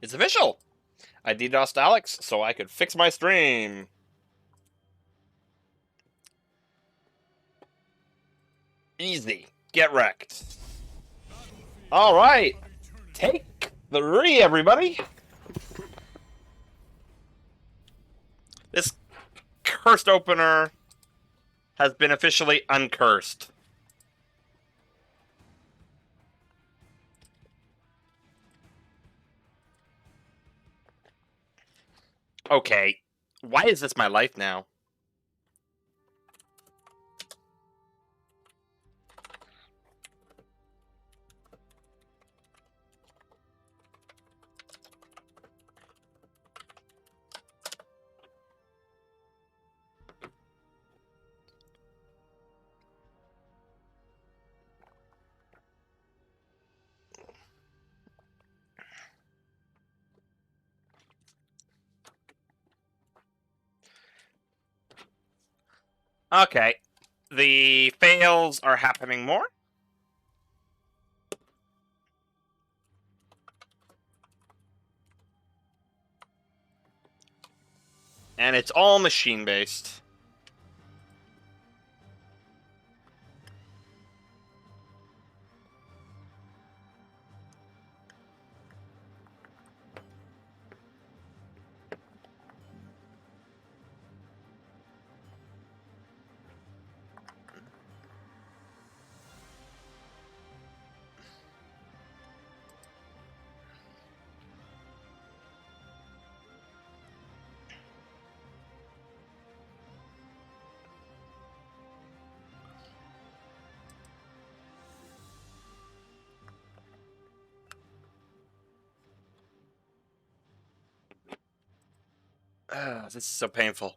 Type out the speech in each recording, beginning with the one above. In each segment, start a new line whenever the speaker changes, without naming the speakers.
It's official! I DDoSed Alex so I could fix my stream. Easy. Get wrecked. Alright. Take 3, everybody. This cursed opener has been officially uncursed. Okay. Why is this my life now? Okay. The fails are happening more. And it's all machine-based. This is so painful.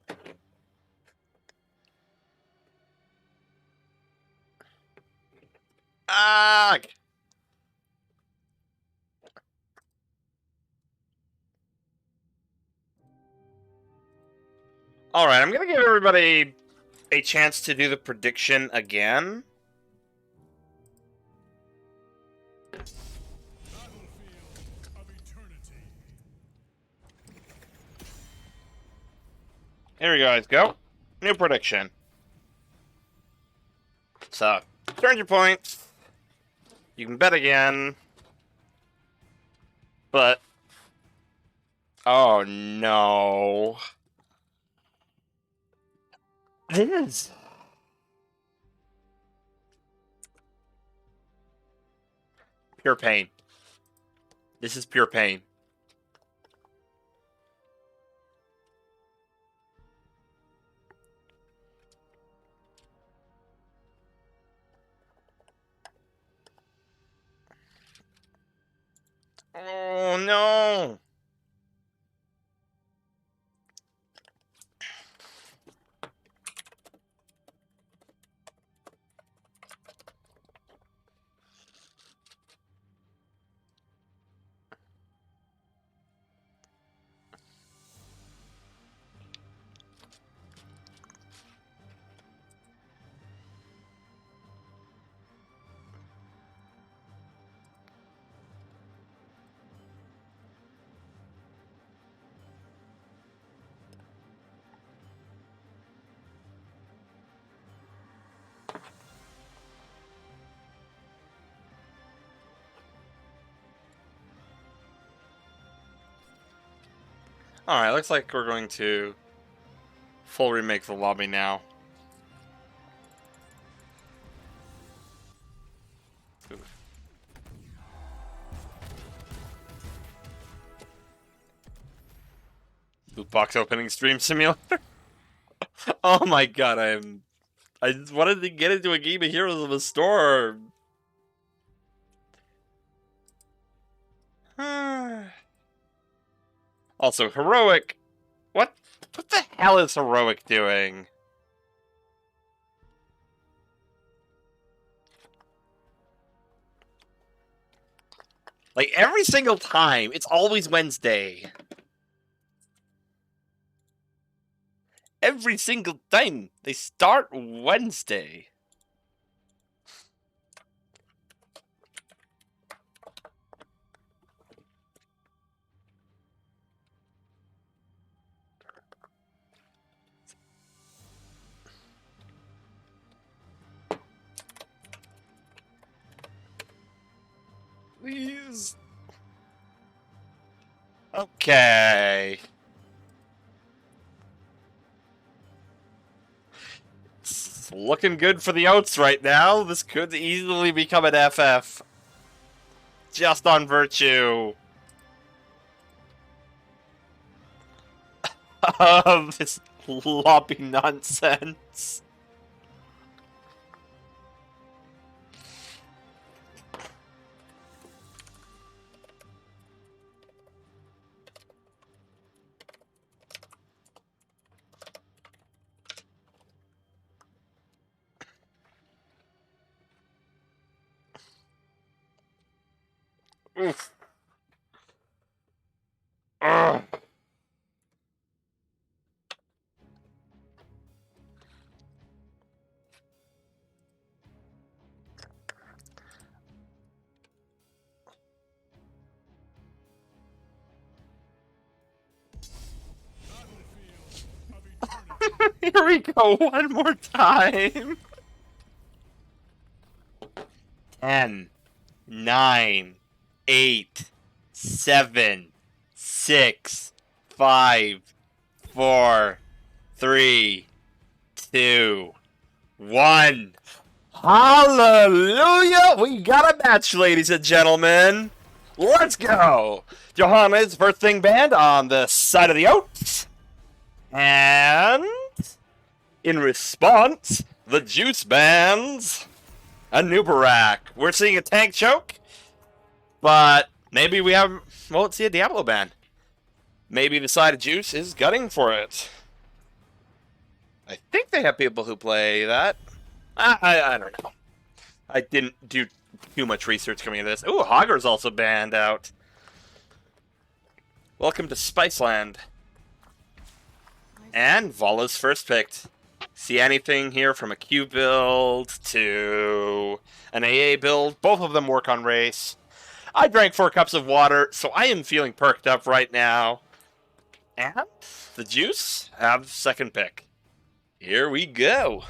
Ah! Alright, I'm gonna give everybody a chance to do the prediction again. Here you guys go. New prediction. So, turn your points. You can bet again. But... oh no. This is... pure pain. This is pure pain. Oh no. Alright, looks like we're going to full remake the lobby now. Loot box opening stream simulator? Oh my god, I just wanted to get into a game of Heroes of the Storm. Also, Heroic. What the hell is Heroic doing? Like, every single time, it's always Wednesday. Every single time, they start Wednesday. Please. Okay. It's looking good for the Oats right now. This could easily become an FF. Just on virtue of this lobby nonsense. Oof. Ugh. Here we go, one more time. 10, 9, 8, 7, 6, 5, 4, 3, 2, 1. Hallelujah! We got a match, ladies and gentlemen. Let's go! Johanna's first thing band on the side of the Oats. And in response, the Juice bands a new Barak. We're seeing a tank choke, but maybe we won't see a Diablo ban. Maybe the side of Juice is gutting for it. I think they have people who play that. I don't know. I didn't do too much research coming into this. Ooh, Hogger's also banned out. Welcome to Spiceland. And Vala's first picked. See anything here from a Q build to an AA build? Both of them work on race. I drank 4 cups of water, so I am feeling perked up right now. And the Juice have second pick. Here we go.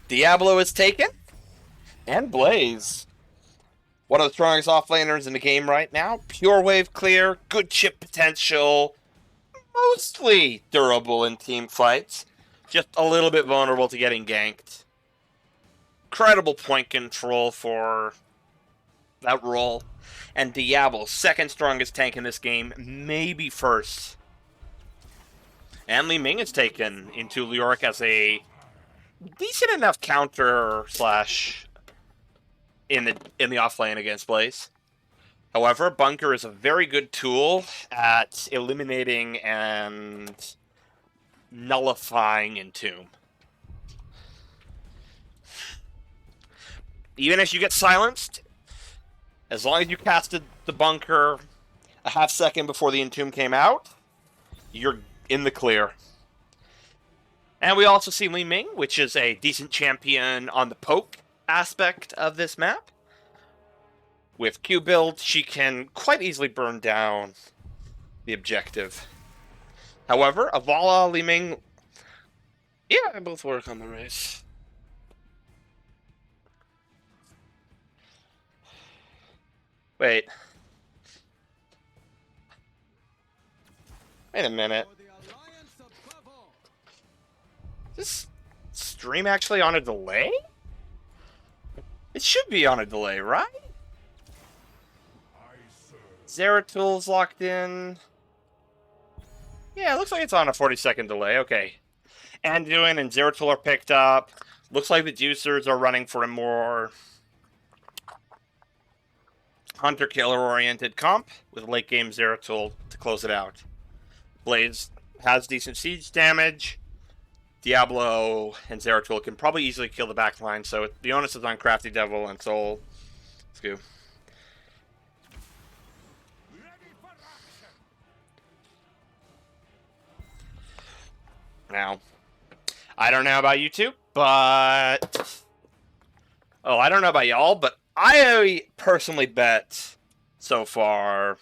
Diablo is taken. And Blaze. One of the strongest offlaners in the game right now. Pure wave clear, good chip potential. Mostly durable in team fights. Just a little bit vulnerable to getting ganked. Incredible point control for that role. And Diablo, second strongest tank in this game, maybe first. And Li Ming is taken into Leoric as a decent enough counter slash in the off lane against Blaze. However, Bunker is a very good tool at eliminating and nullifying Entomb. Even if you get silenced, as long as you casted the Bunker a half second before the Entomb came out, you're in the clear. And we also see Li Ming, which is a decent champion on the poke aspect of this map. With Q build, she can quite easily burn down the objective. However, Avala, Li Ming, yeah, both work on the race. Wait a minute. Is this stream actually on a delay? It should be on a delay, right? Zeratul locked in. Yeah, it looks like it's on a 40-second delay. Okay. Anduin and Zeratul are picked up. Looks like the Juicers are running for a more hunter-killer oriented comp with late game Zeratul to close it out. Blaze has decent siege damage. Diablo and Zeratul can probably easily kill the backline, so the onus is on Crafty Devil and Soul. Let's go. Now, I don't know about you two, but... Oh, I don't know about y'all, but I personally bet so far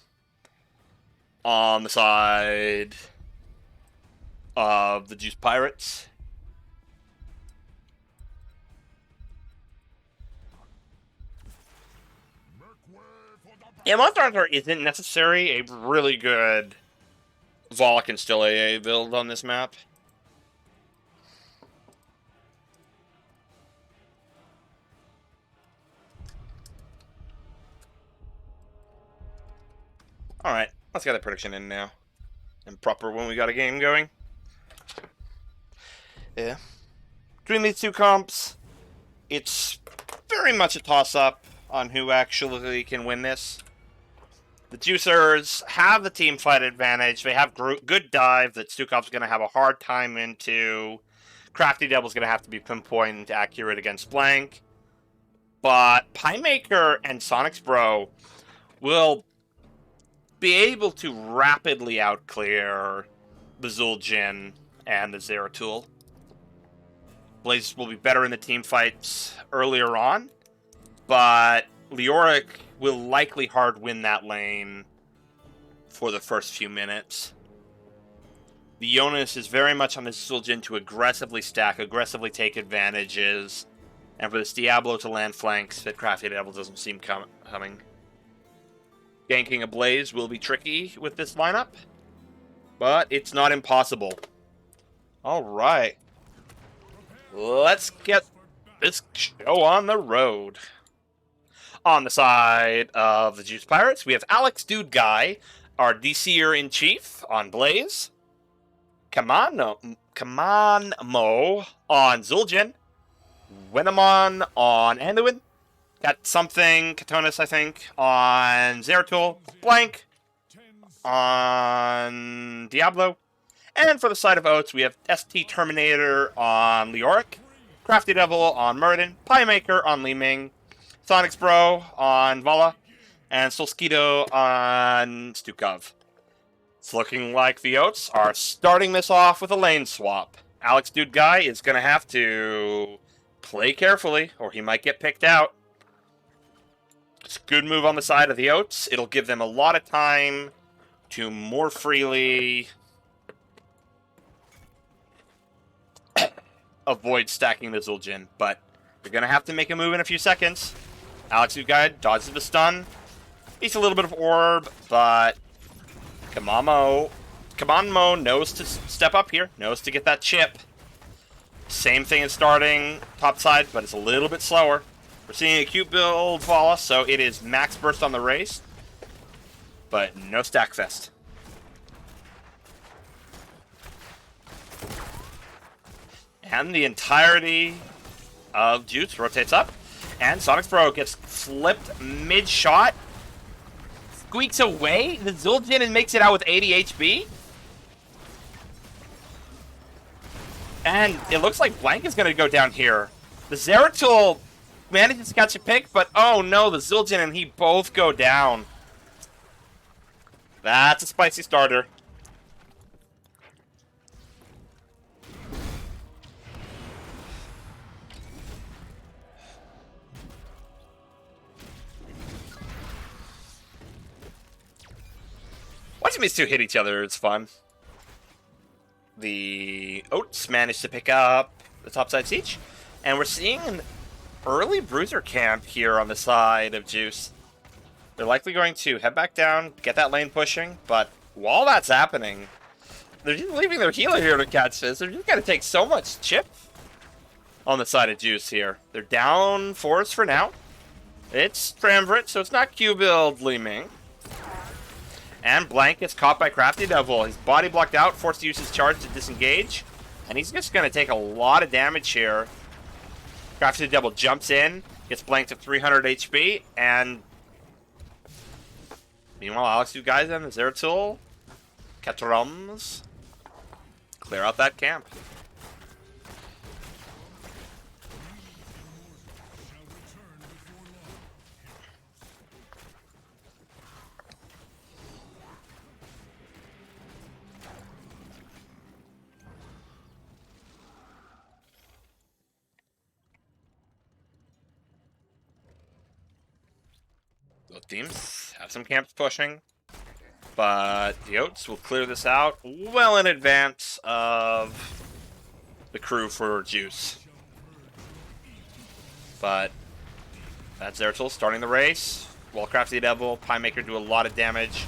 on the side of the Juice Pirates. Yeah, Monster Hunter isn't necessarily a really good Volk and still AA build on this map. Alright, let's get the prediction in now. And proper when we got a game going. Yeah. Between these two comps, it's very much a toss-up on who actually can win this. The Juicers have the team fight advantage. They have good dive that Stukov's going to have a hard time into. Crafty Devil's going to have to be pinpoint accurate against Blank. But Piemaker and Sonic's Bro will be able to rapidly outclear the Zul'jin and the Zeratul. Blaze will be better in the team fights earlier on, but Leoric will likely hard win that lane for the first few minutes. The onus is very much on the Zul'jin to aggressively stack, aggressively take advantages, and for this Diablo to land flanks that Crafty Devil doesn't seem coming. Ganking a Blaze will be tricky with this lineup, but it's not impossible. Alright. Let's get this show on the road. On the side of the Juice Pirates, we have Alex Dude Guy, our DCer-in-Chief on Blaze. Kamano Mo on Zul'jin. Winamon on Anduin. Got something, Katonis, I think, on Zeratul. Blank on Diablo. And for the side of Oats, we have ST Terminator on Leoric. Crafty Devil on Muradin. Piemaker on Li Ming. Sonic's Bro on Vala. And Solskito on Stukov. It's looking like the Oats are starting this off with a lane swap. Alex Dude Guy is going to have to play carefully, or he might get picked out. It's a good move on the side of the Oats. It'll give them a lot of time to more freely avoid stacking the Zul'jin, but they're going to have to make a move in a few seconds. Alex Dude Guy dodges the stun. Eats a little bit of orb, but Kamamo knows to step up here, knows to get that chip. Same thing as starting topside, but it's a little bit slower. We're seeing a cute build Vala, so it is max burst on the race, but no stack fest. And the entirety of Juice rotates up, and Sonic's Bro gets flipped mid-shot. Squeaks away the Zul'jin and makes it out with 80 HP. And it looks like Blank is going to go down here. The Zeratul manages to catch a pick, but oh no, the Zul'jin and he both go down. That's a spicy starter. Watching these two hit each other is fun. The Oats managed to pick up the topside siege, and we're seeing an early Bruiser camp here on the side of Juice. They're likely going to head back down, get that lane pushing, but while that's happening, they're just leaving their healer here to catch this. They're just going to take so much chip on the side of Juice here. They're down 4s for now. It's Triumvirate, so it's not Q-build Li Ming. And Blank gets caught by Crafty Devil. His body blocked out, forced to use his charge to disengage. And he's just going to take a lot of damage here. Crafty Devil jumps in, gets Blank to 300 HP, and meanwhile, Alex Dude Guys and the Zeratul, Catarums, clear out that camp. Teams have some camps pushing, but the Oats will clear this out well in advance of the crew for Juice. But that's Zeratul starting the race. While Crafty Devil, Pie Maker do a lot of damage.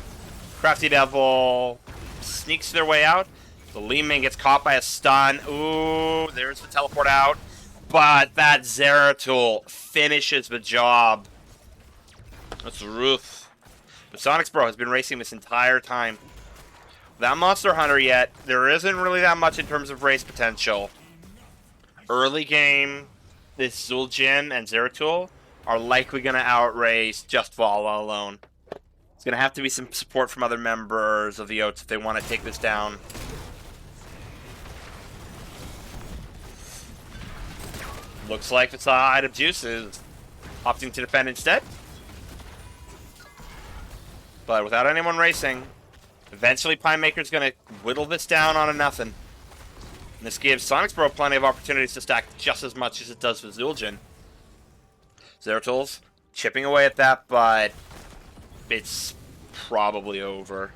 Crafty Devil sneaks their way out. The Leman gets caught by a stun. Ooh, there's the teleport out. But that Zeratul finishes the job. That's Ruth. The Sonics Bro has been racing this entire time. Without Monster Hunter yet, there isn't really that much in terms of race potential. Early game, this Zul'jin and Zeratul are likely going to outrace just Vala alone. It's going to have to be some support from other members of the Oats if they want to take this down. Looks like the side of Juice is opting to defend instead. But without anyone racing, eventually Pie Maker's going to whittle this down on a nothing. And this gives Sonics Bro plenty of opportunities to stack just as much as it does with Zul'jin. Zeratul's chipping away at that, but it's probably over.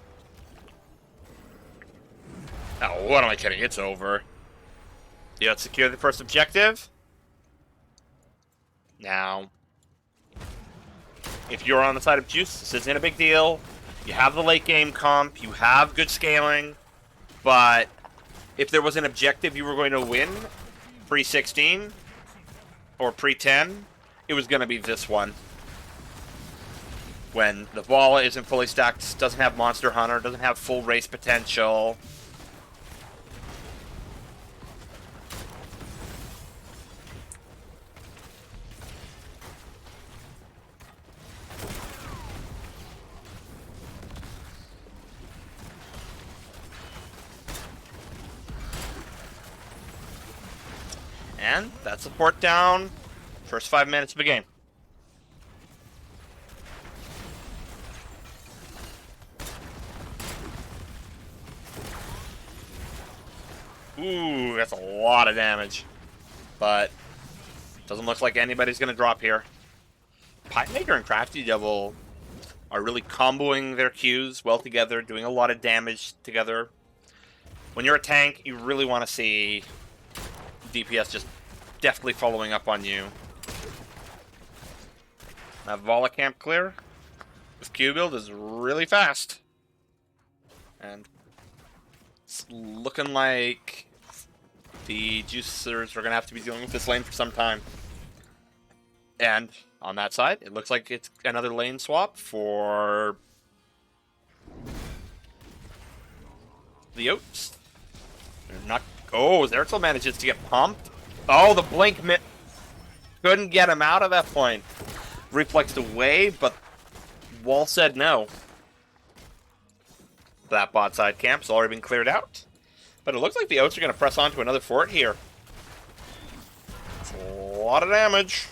Oh, what am I kidding? It's over. Yeah, let's secure the first objective. Now, if you're on the side of Juice, this isn't a big deal. You have the late game comp, you have good scaling, but if there was an objective you were going to win pre-16 or pre-10, it was going to be this one. When the Vala isn't fully stacked, doesn't have Monster Hunter, doesn't have full race potential. And that's support down. First 5 minutes of the game. Ooh, that's a lot of damage. But doesn't look like anybody's going to drop here. Pie Maker and Crafty Devil are really comboing their Qs well together, doing a lot of damage together. When you're a tank, you really want to see DPS just deftly following up on you. That Vala camp clear. This Q build is really fast. And it's looking like the Juicers are going to have to be dealing with this lane for some time. And on that side, it looks like it's another lane swap for the Oats. They're not. Oh, Zeratul manages to get pumped. Oh, the blink couldn't get him out of that point. Reflexed away, but Wall said no. That bot side camp's already been cleared out. But it looks like the Oats are going to press on to another fort here. It's a lot of damage.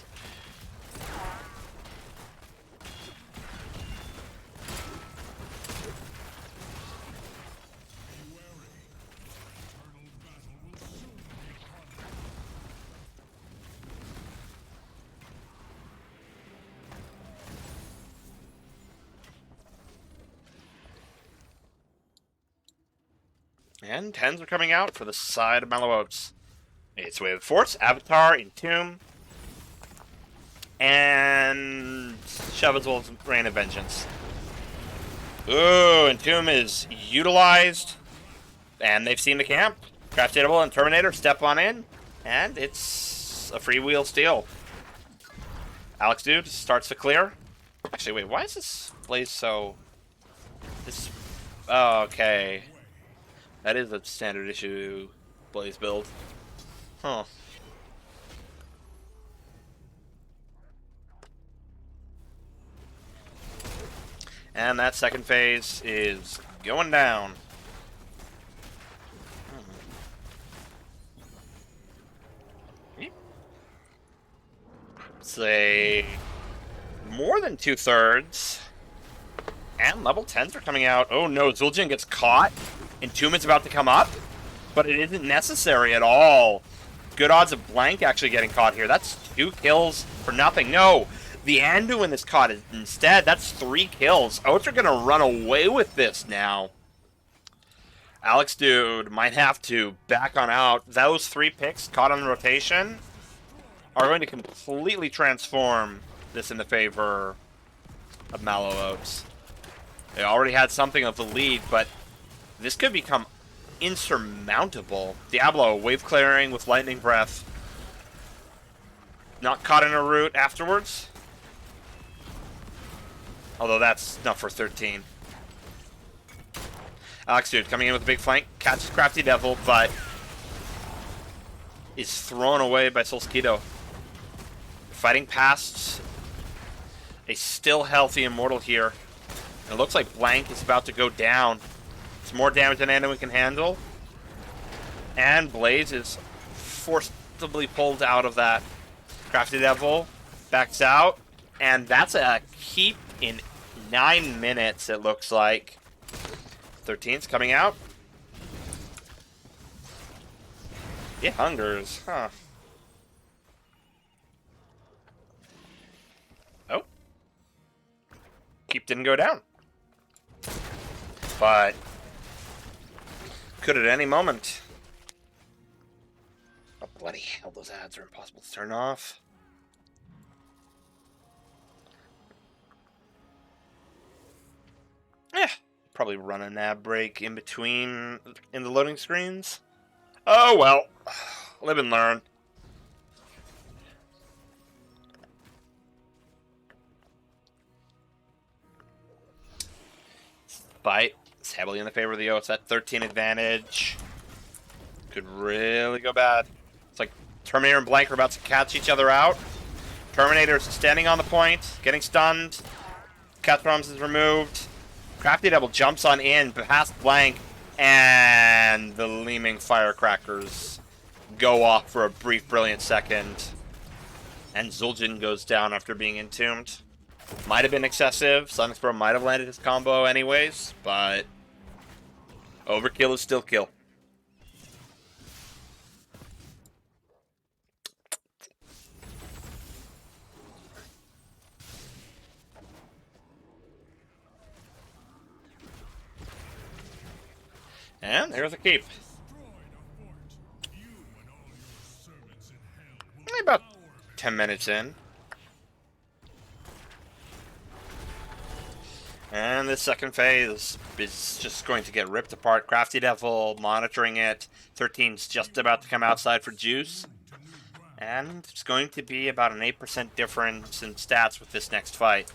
And 10s are coming out for the side of Mallow Oats. It's with Force, Avatar, Entomb, and Shove as well as Rain of Vengeance. Ooh, Entomb is utilized, and they've seen the camp. Craftable and Terminator step on in, and it's a freewheel steal. Alex Dude starts to clear. Actually, wait, why is this Blaze so... This... Oh, okay. That is a standard issue Blaze build. Huh. And that second phase is going down. Say more than 2/3. And level 10s are coming out. Oh no, Zul'jin gets caught. Entombment's about to come up, but it isn't necessary at all. Good odds of Blank actually getting caught here. That's 2 kills for nothing. No, The Anduin is caught instead. That's 3 kills. Oats are going to run away with this now. Alex Dude might have to back on out. Those 3 picks caught on the rotation are going to completely transform this in the favor of Mallow Oats. They already had something of the lead, but this could become insurmountable. Diablo, wave clearing with lightning breath. Not caught in a root afterwards. Although that's not for 13. Alex Dude coming in with a big flank. Catches Crafty Devil, but is thrown away by Solskito. Fighting past a still healthy Immortal here. It looks like Blank is about to go down. It's more damage than Anduin can handle. And Blaze is forcibly pulled out of that. Crafty Devil backs out. And that's a keep in 9 minutes, it looks like. 13's coming out. It hungers, huh? Oh. Keep didn't go down. But could at any moment. Oh, bloody hell, those ads are impossible to turn off. Yeah, probably run a nab break in between in the loading screens. Oh well, live and learn. Bite is heavily in the favor of the Oats. That 13 advantage could really go bad. It's like Terminator and Blank are about to catch each other out. Terminator's standing on the point, getting stunned. Cat Thrombs is removed. Crafty Devil jumps on in past Blank, and the Leeming Firecrackers go off for a brief, brilliant second. And Zul'jin goes down after being entombed. Might have been excessive. Sonic's Bro might have landed his combo anyways, but overkill is still kill. And there's a keep. About 10 minutes in. And this second phase is just going to get ripped apart. Crafty Devil monitoring it. 13's just about to come outside for juice. And it's going to be about an 8% difference in stats with this next fight.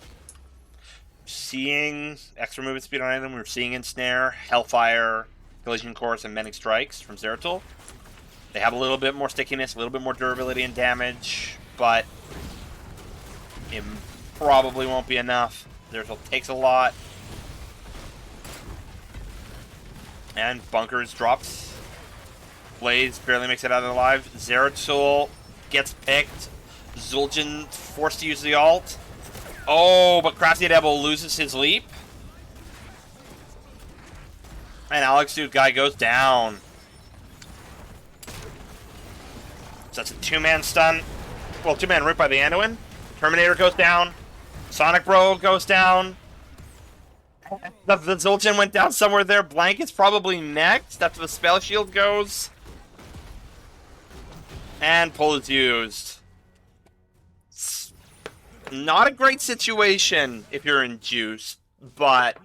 Seeing extra movement speed on item, we're seeing Ensnare, Hellfire, Collision Course, and Mending Strikes from Zeratul. They have a little bit more stickiness, a little bit more durability and damage, but it probably won't be enough. Zeratul takes a lot. And Bunkers drops. Blaze barely makes it out alive. Zeratul gets picked. Zul'jin forced to use the ult. Oh, but Crafty Devil loses his leap. And Alex Dude guy goes down. So that's a 2-man stun. Well, 2-man rip by the Anduin. Terminator goes down. Sonic Bro goes down. The Zul'jin went down somewhere there. Blank is probably next after the spell shield goes. And pull is used. It's not a great situation if you're in juice, but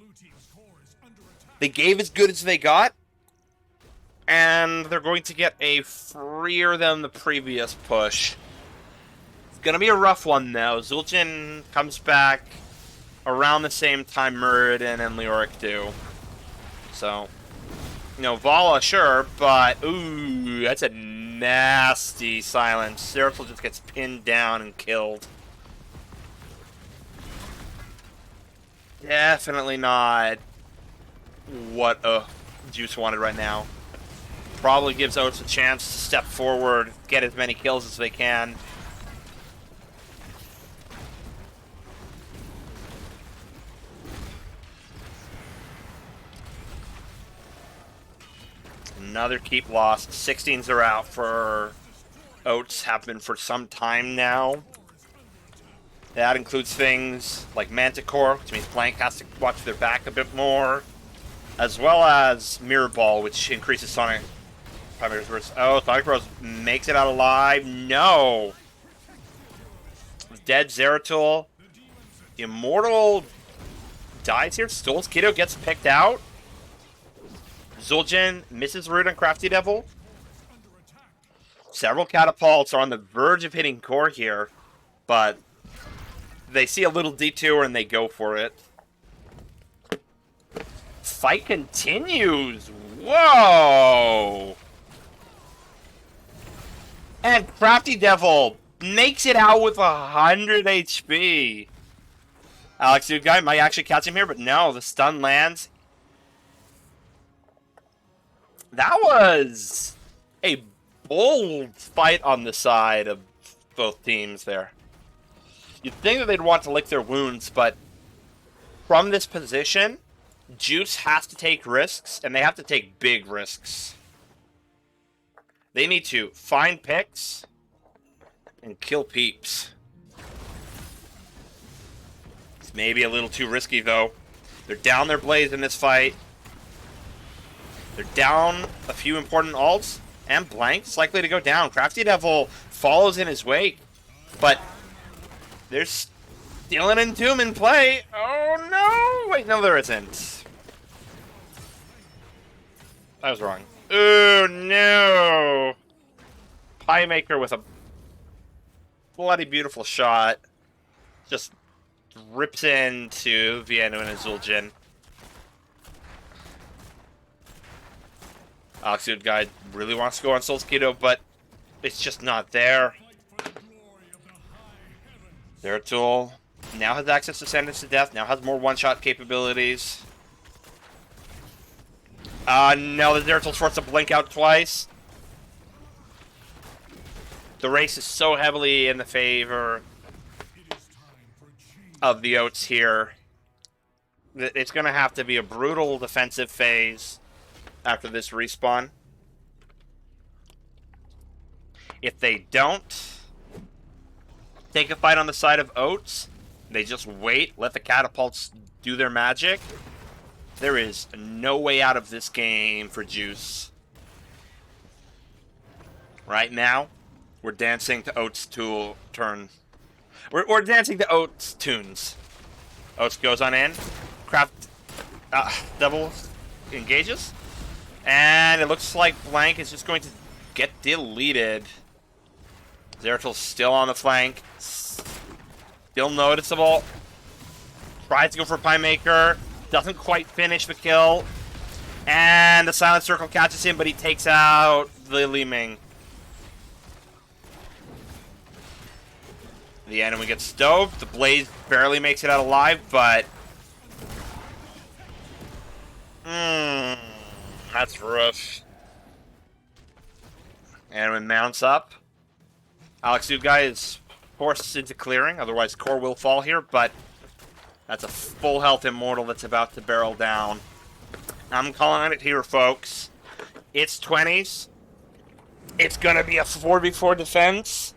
they gave as good as they got, and they're going to get a freer than the previous push. It's going to be a rough one, though. Zul'jin comes back around the same time Muradin and Leoric do. So, you know, Vala, sure, but, ooh, that's a nasty silence. Zeratul just gets pinned down and killed. Definitely not what Juice wanted right now. Probably gives Oats a chance to step forward, get as many kills as they can. Another keep lost. 16s are out for Oats, have been for some time now. That includes things like Manticore, which means Blank has to watch their back a bit more, as well as Mirror Ball, which increases Sonic. Oh, Sonic Bros makes it out alive. No! Dead Zeratul. Immortal dies here. Souls Kiddo gets picked out. Zul'jin misses Root on Crafty Devil. Several catapults are on the verge of hitting core here, but they see a little detour and they go for it. Fight continues. Whoa! And Crafty Devil makes it out with 100 HP. Alex Dude Guy might actually catch him here, but no, the stun lands. That was a bold fight on the side of both teams there. You'd think that they'd want to lick their wounds, but from this position, Juice has to take risks, and they have to take big risks. They need to find picks and kill peeps. It's maybe a little too risky, though. They're down their Blaze in this fight. They're down a few important ults, and Blank's likely to go down. Crafty Devil follows in his wake, but there's still an Entomb in play. Oh, no! Wait, no, there isn't. I was wrong. Oh, no! Pie Maker with a bloody beautiful shot. Just rips into Vienu and Zul'jin. Oxide Guy really wants to go on Souls Kiddo, but it's just not there. Zeratul now has access to Sentence to Death, now has more one-shot capabilities. No, the Zeratul's forced to blink out twice. The race is so heavily in the favor of the Oats here. It's going to have to be a brutal defensive phase after this respawn. If they don't take a fight on the side of Oats, they just wait, let the catapults do their magic, there is no way out of this game for Juice. Right now, we're dancing to Oats' turn. We're dancing to Oats' tunes. Oats goes on in. Craft double engages. And it looks like Blank is just going to get deleted. Zeratul's still on the flank. Still noticeable. Tries to go for Pie Maker. Doesn't quite finish the kill. And the Silent Circle catches him, but he takes out the Li Ming. The enemy gets stoved. The Blaze barely makes it out alive, but that's rough. And when mounts up, Alex Dude Guy is forced into clearing, otherwise core will fall here, but that's a full health Immortal that's about to barrel down. I'm calling it here, folks. It's 20s. It's gonna be a 4v4 defense.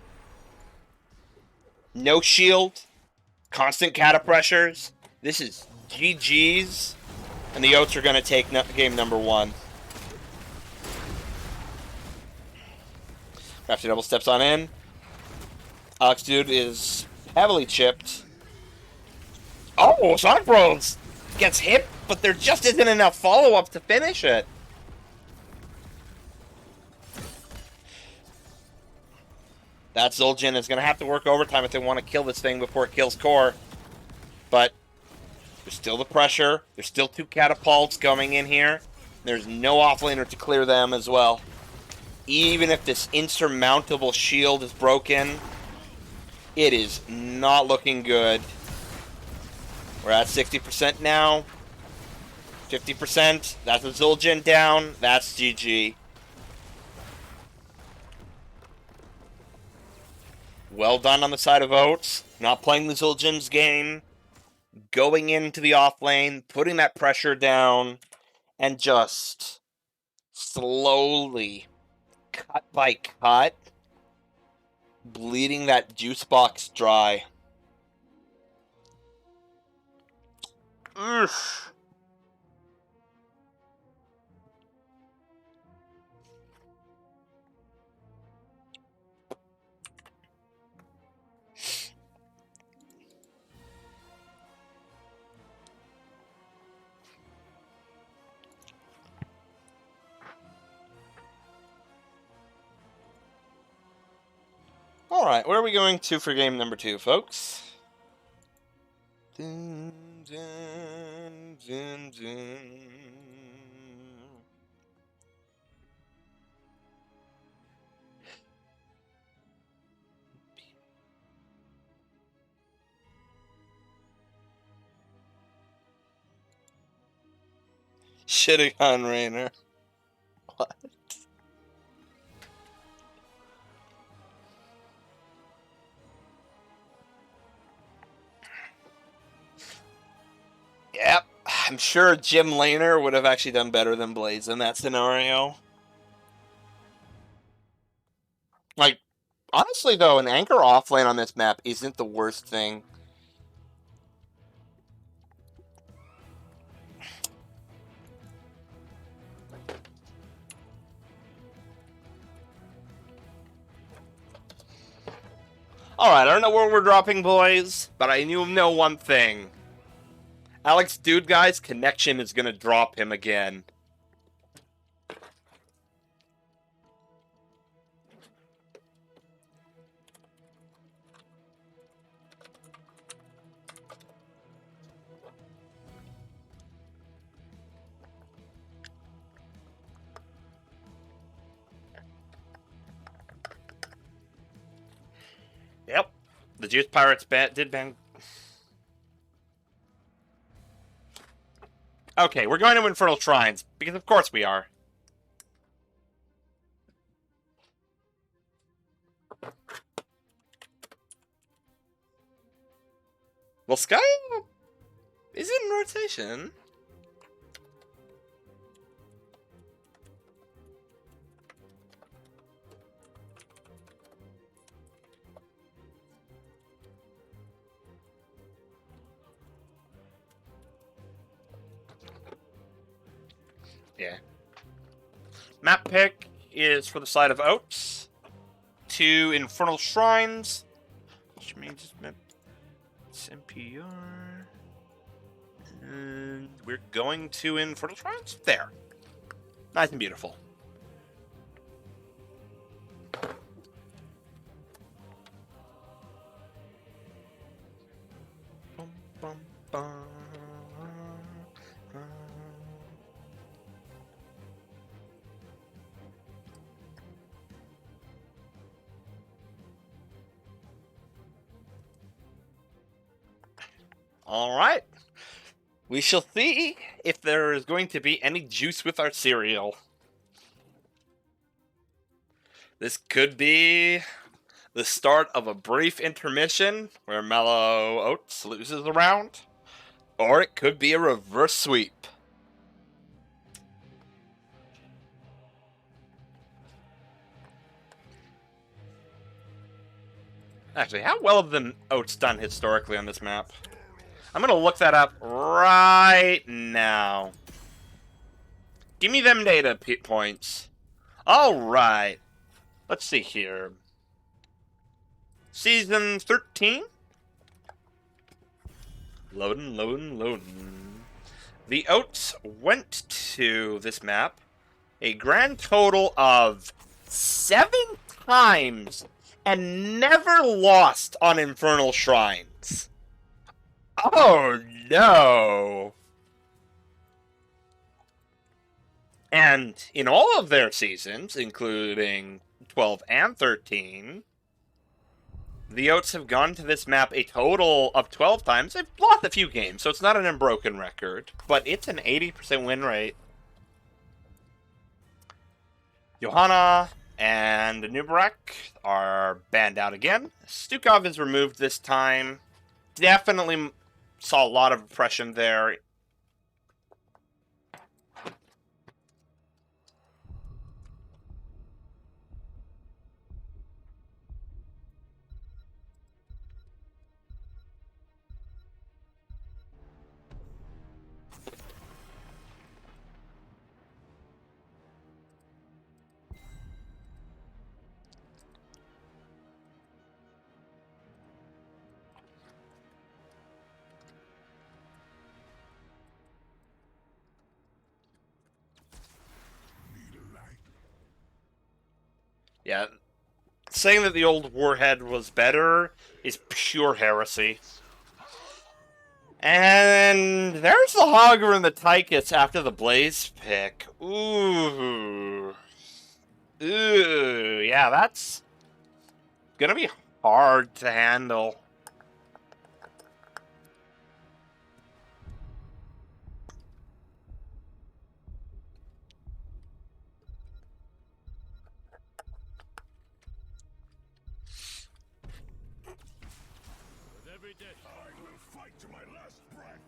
No shield. Constant cata pressures. This is GG's. And the Oats are gonna take game number 1. Crafty Double steps on in. Alex Dude is heavily chipped. Oh, Sonic Bros gets hit, but there just isn't enough follow-up to finish it. That Zul'jin is going to have to work overtime if they want to kill this thing before it kills core. But there's still the pressure. There's still 2 catapults going in here. There's no offlaner to clear them as well. Even if this insurmountable shield is broken, it is not looking good. We're at 60% now. 50%. That's a Zul'jin down. That's GG. Well done on the side of Oats. Not playing the Zul'jin's game. Going into the off lane. Putting that pressure down. And just slowly, cut by cut, bleeding that juice box dry. Oof. Alright, where are we going to for game number 2, folks? Dun, dun, dun, dun. Should've gone Rainer. What? Yep, I'm sure Jim Laner would have actually done better than Blaze in that scenario. Like, honestly though, an anchor offlane on this map isn't the worst thing. Alright, I don't know where we're dropping, boys, but I know one thing. Alex Dude Guy's connection is gonna drop him again. Yep. The Juice Pirates did ban. Okay, we're going to Infernal Shrines, because of course we are. Well, Sky is in rotation. Yeah. Map pick is for the side of Oats. 2 Infernal Shrines. Which means it's NPR. And we're going to Infernal Shrines? There. Nice and beautiful. Bum, bum, bum. Alright. We shall see if there is going to be any juice with our cereal. This could be the start of a brief intermission where Mallow Oats loses a round, or it could be a reverse sweep. Actually, how well have the Oats done historically on this map? I'm gonna look that up right now. Give me them data points. Alright. Let's see here. Season 13? Loading. The Oats went to this map a grand total of 7 times and never lost on Infernal Shrines. Oh no! And in all of their seasons, including 12 and 13, the Oats have gone to this map a total of 12 times. They've lost a few games, so it's not an unbroken record, but it's an 80% win rate. Johanna and Nubarak are banned out again. Stukov is removed this time. Definitely saw a lot of oppression there. Yeah, saying that the old Warhead was better is pure heresy. And there's the Hogger and the Tychus after the Blaze pick. Ooh. Ooh, yeah, that's gonna be hard to handle.
With every day, I will fight to my last breath.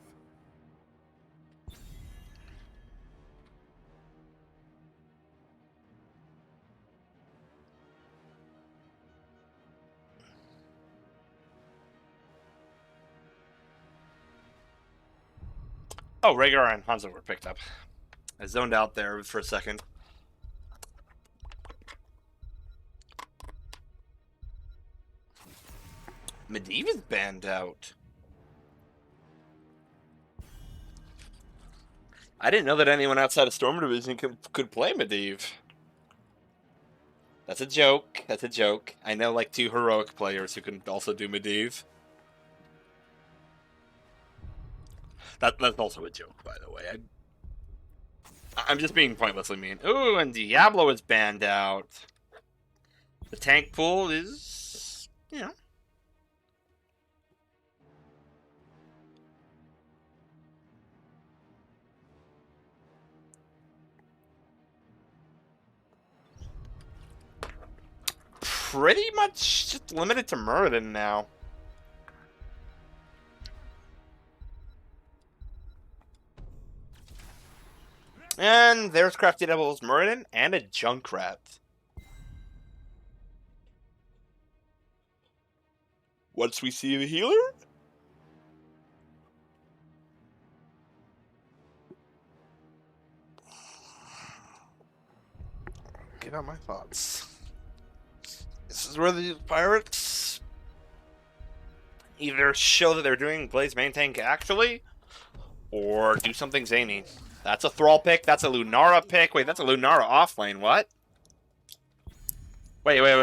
Oh, Rhaegar and Hanzo were picked up. I zoned out there for a second. Medivh is banned out. I didn't know that anyone outside of Storm Division could play Medivh. That's a joke. That's a joke. I know like 2 heroic players who can also do Medivh. That's also a joke, by the way. I'm just being pointlessly mean. Ooh, and Diablo is banned out. The tank pool is, you know. Pretty much just limited to Muradin now. And there's Crafty Devil's Muradin and a Junkrat. Once we see the healer? Get out my thoughts. This is where the pirates either show that they're doing Blaze main tank actually, or do something zany. That's a Thrall pick. That's a Lunara pick. Wait, that's a Lunara offlane. What? Wait. Oh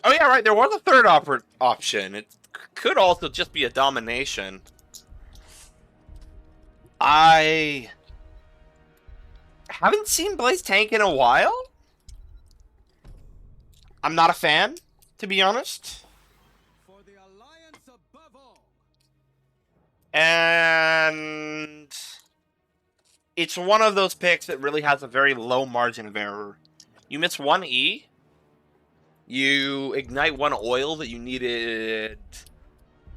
yeah, right. There was a third option. It could also just be a domination. I haven't seen Blaze tank in a while. I'm not a fan, to be honest.
For the alliance above all.
And it's one of those picks that really has a very low margin of error. You miss one E, you ignite one oil that you needed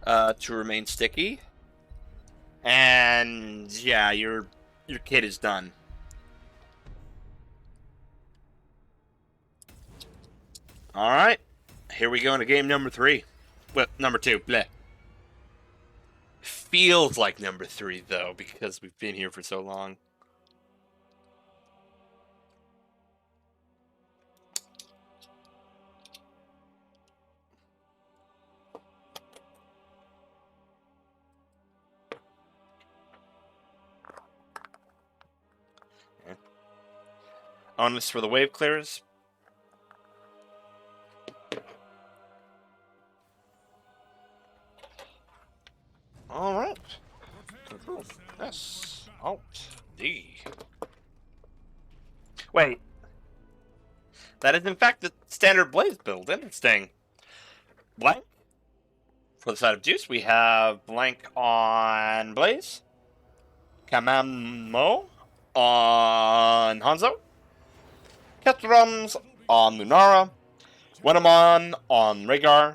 to remain sticky, and yeah, your kit is done. All right, here we go into game number 3. Well, number 2. Bleh. Feels like number 3 though because we've been here for so long. Onus for the wave clears. All right. Control S Alt D. Wait. That is in fact the standard Blaze build. Interesting. Blank. For the side of Juice, we have Blank on Blaze. Kamamo on Hanzo. Kethrums on Lunara. Wenamon on Rhaegar.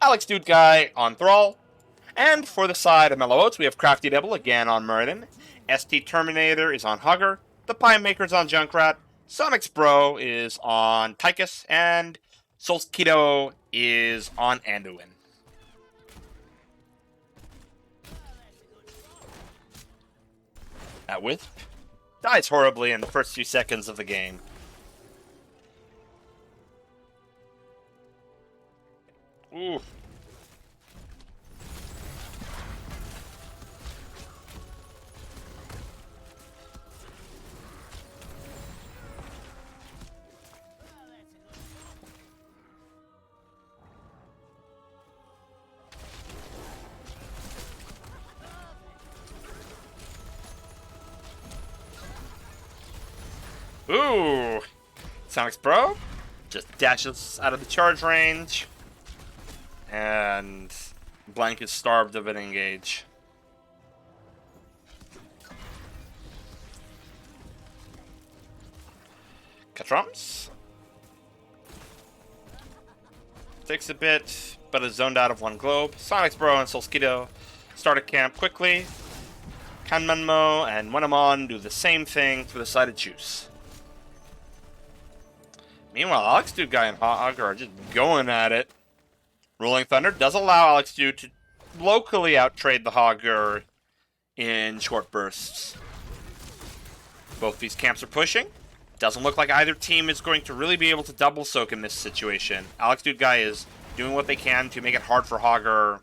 Alex Dude Guy on Thrall. And for the side of Mallow Oats, we have Crafty Devil again on Muradin. ST Terminator is on Hugger. The Pie Maker's on Junkrat. Sonic's Bro is on Tychus. And Solskito is on Anduin. That Wisp dies horribly in the first few seconds of the game. Ooh. Ooh. Sonic's Bro just dashes out of the charge range. And Blank is starved of an engage. Katrams takes a bit, but is zoned out of one globe. Sonic's Bro and Solskito start a camp quickly. Kanmanmo and Wenamon do the same thing for the side of Juice. Meanwhile, Alex Dude Guy and Hog are just going at it. Rolling Thunder does allow Alex Dude to locally outtrade the Hogger in short bursts. Both these camps are pushing. Doesn't look like either team is going to really be able to double soak in this situation. Alex Dude Guy is doing what they can to make it hard for Hogger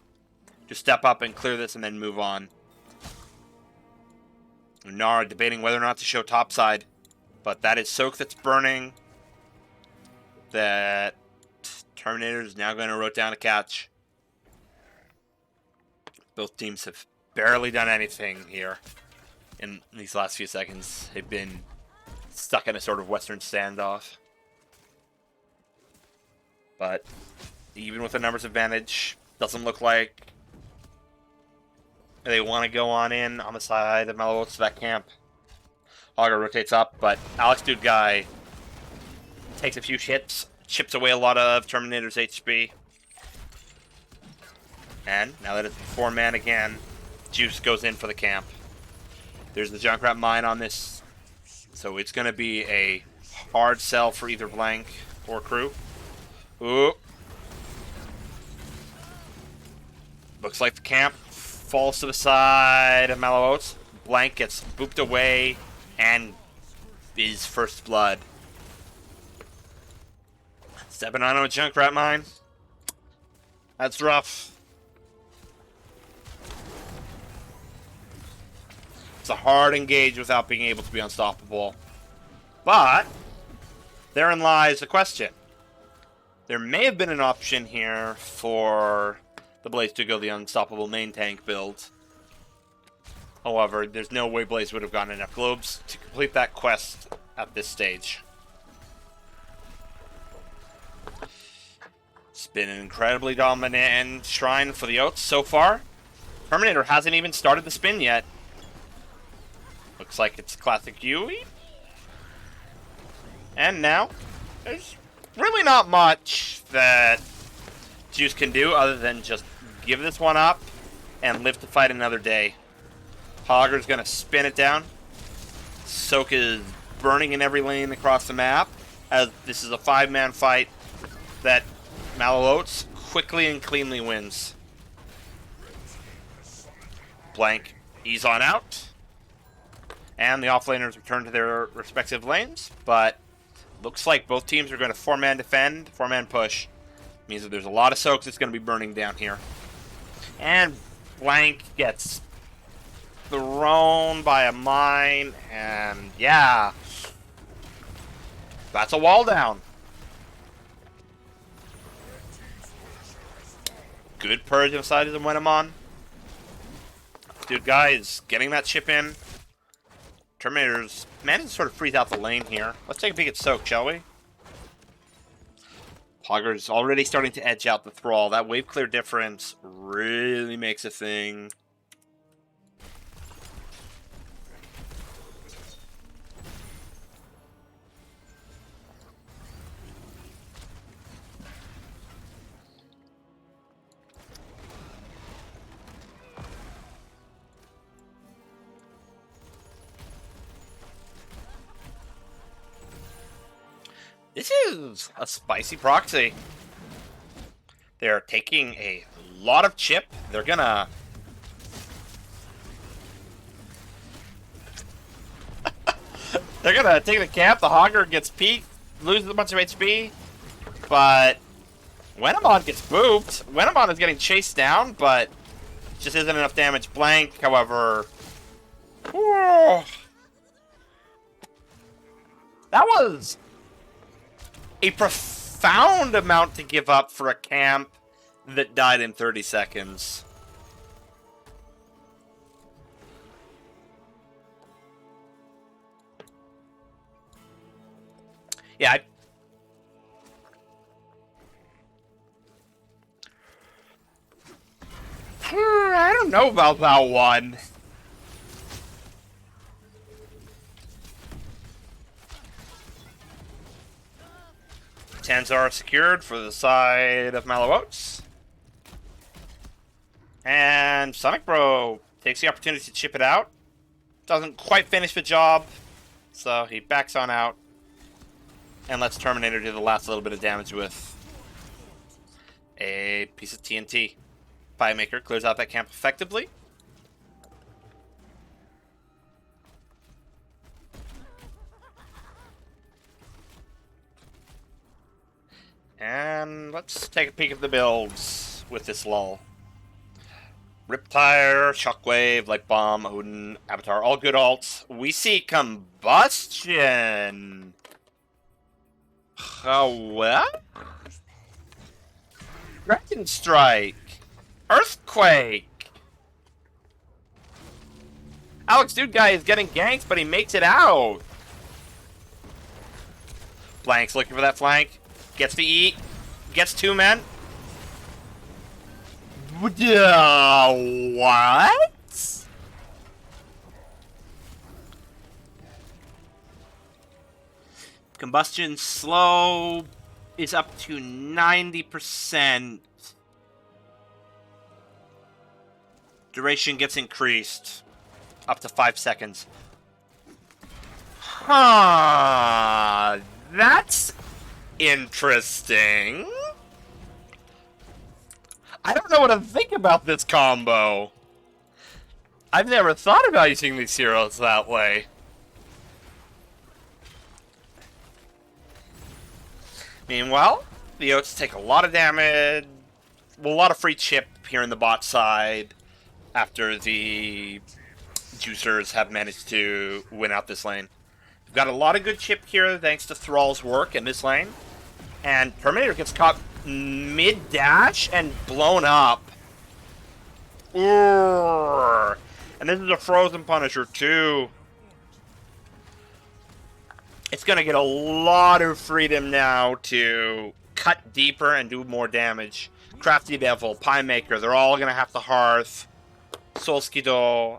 to step up and clear this and then move on. Nara debating whether or not to show topside, but that is soak that's burning. That Terminator is now going to rotate down a catch. Both teams have barely done anything here in these last few seconds. They've been stuck in a sort of Western standoff. But even with a numbers advantage, doesn't look like they want to go on in on the side of Mallow to that camp. Hogger rotates up, but Alex Dude Guy takes a few hits, chips away a lot of Terminator's HP. And now that it's 4-man again, Juice goes in for the camp. There's the Junkrat mine on this, so it's going to be a hard sell for either Blank or crew. Ooh. Looks like the camp falls to the side of Mallow Oats. Blank gets booped away and is first blood. Stepping on a Junkrat mine. That's rough. It's a hard engage without being able to be unstoppable. But therein lies the question. There may have been an option here for the Blaze to go the unstoppable main tank build. However, there's no way Blaze would have gotten enough globes to complete that quest at this stage. It's been an incredibly dominant shrine for the Oats so far. Terminator hasn't even started the spin yet. Looks like it's classic Yui. And now, there's really not much that Juice can do other than just give this one up and live to fight another day. Hogger's going to spin it down. Soak is burning in every lane across the map, as this is a 5-man fight that Mallow Oats quickly and cleanly wins. Blank, ease on out. And the offlaners return to their respective lanes, but looks like both teams are going to 4-man defend, 4-man push. Means that there's a lot of soaks that's going to be burning down here. And Blank gets thrown by a mine, and yeah, that's a wall down. Good purge inside of the Wenamon. Dude, guys, getting that chip in. Terminator's managed to sort of freeze out the lane here. Let's take a peek at Soak, shall we? Hogger's already starting to edge out the Thrall. That wave clear difference really makes a thing. This is a spicy proxy. They're taking a lot of chip. They're gonna... They're gonna take the camp. The Hogger gets peaked, loses a bunch of HP, but Wenamon gets booped. Wenamon is getting chased down, but just isn't enough damage. Blank, however... Whew. That was a profound amount to give up for a camp that died in 30 seconds. Yeah, I don't know about that one. Tens are secured for the side of Mallow Oats. And Sonic Bro takes the opportunity to chip it out. Doesn't quite finish the job, so he backs on out. And lets Terminator do the last little bit of damage with a piece of TNT. Pie clears out that camp effectively. And let's take a peek at the builds with this lull. Riptire, Shockwave, Light Bomb, Odin, Avatar, all good alts. We see Combustion. Well? Dragon Strike. Earthquake. Alex Dude Guy is getting ganked, but he makes it out. Blank's looking for that flank. Gets the E. Gets 2 men. What? Combustion slow is up to 90%. Duration gets increased up to 5 seconds. Huh. That's interesting. I don't know what to think about this combo. I've never thought about using these heroes that way. Meanwhile, the Oats take a lot of damage, well, a lot of free chip here in the bot side after the juicers have managed to win out this lane. We've got a lot of good chip here thanks to Thrall's work in this lane. And Terminator gets caught mid-dash and blown up. Ooh. And this is a frozen Punisher too. It's going to get a lot of freedom now to cut deeper and do more damage. Crafty Devil, Pie Maker, they're all going to have to Hearth. Solskido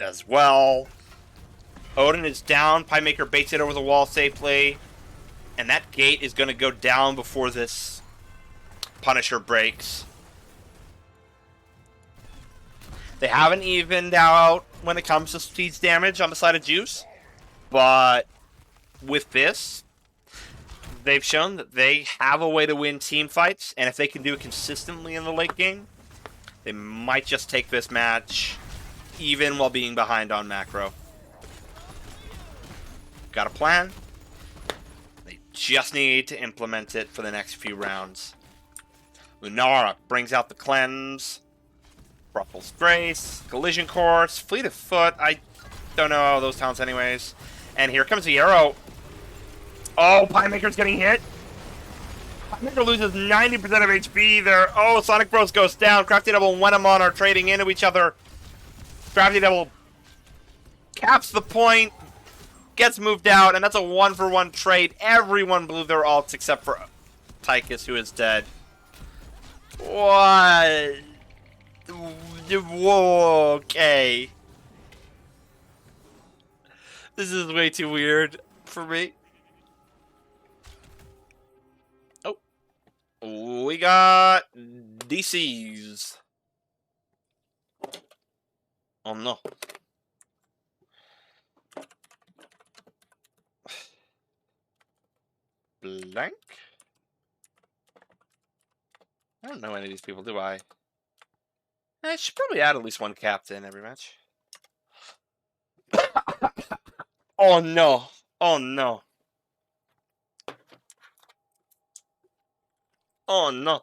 as well. Odin is down. Pie Maker baits it over the wall safely. And that gate is going to go down before this Punisher breaks. They haven't evened out when it comes to speed damage on the side of Juice. But with this, they've shown that they have a way to win team fights, and if they can do it consistently in the late game, they might just take this match even while being behind on macro. Got a plan. They just need to implement it for the next few rounds. Lunara brings out the cleanse. Ruffles Grace, Collision Course, Fleet of Foot. I don't know those talents anyways. And here comes the arrow. Oh, Pie Maker's getting hit. Pie Maker loses 90% of HP there. Oh, Sonic Bros goes down. Crafty Devil and Wenamon are trading into each other. Crafty Devil caps the point, gets moved out, and that's a 1-for-1 trade. Everyone blew their ults except for Tychus, who is dead. What? Whoa, okay. This is way too weird for me. Oh. We got DCs. Oh no. Blank? I don't know any of these people, do I? I should probably add at least one captain every match. Oh no. Oh no. Oh no.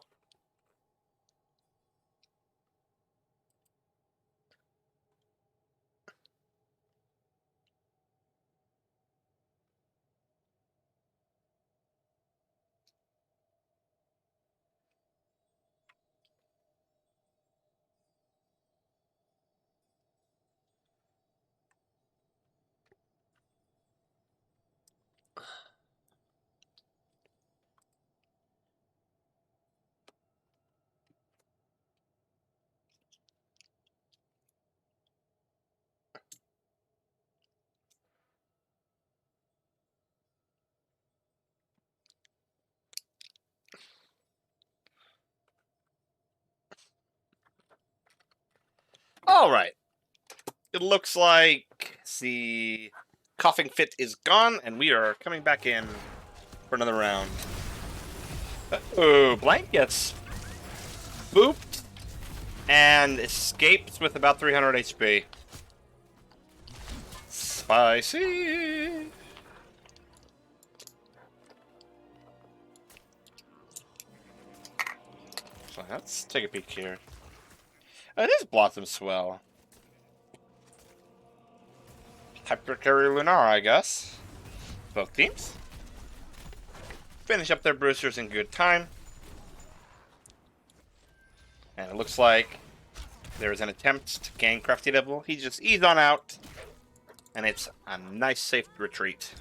Alright. It looks like the coughing fit is gone, and we are coming back in for another round. Oh, Blank gets booped and escapes with about 300 HP. Spicy! So let's take a peek here. It is Blossom Swell. Hypercarry Lunar, I guess. Both teams. Finish up their boosters in good time. And it looks like there is an attempt to gain Crafty Devil. He just eased on out. And it's a nice, safe retreat.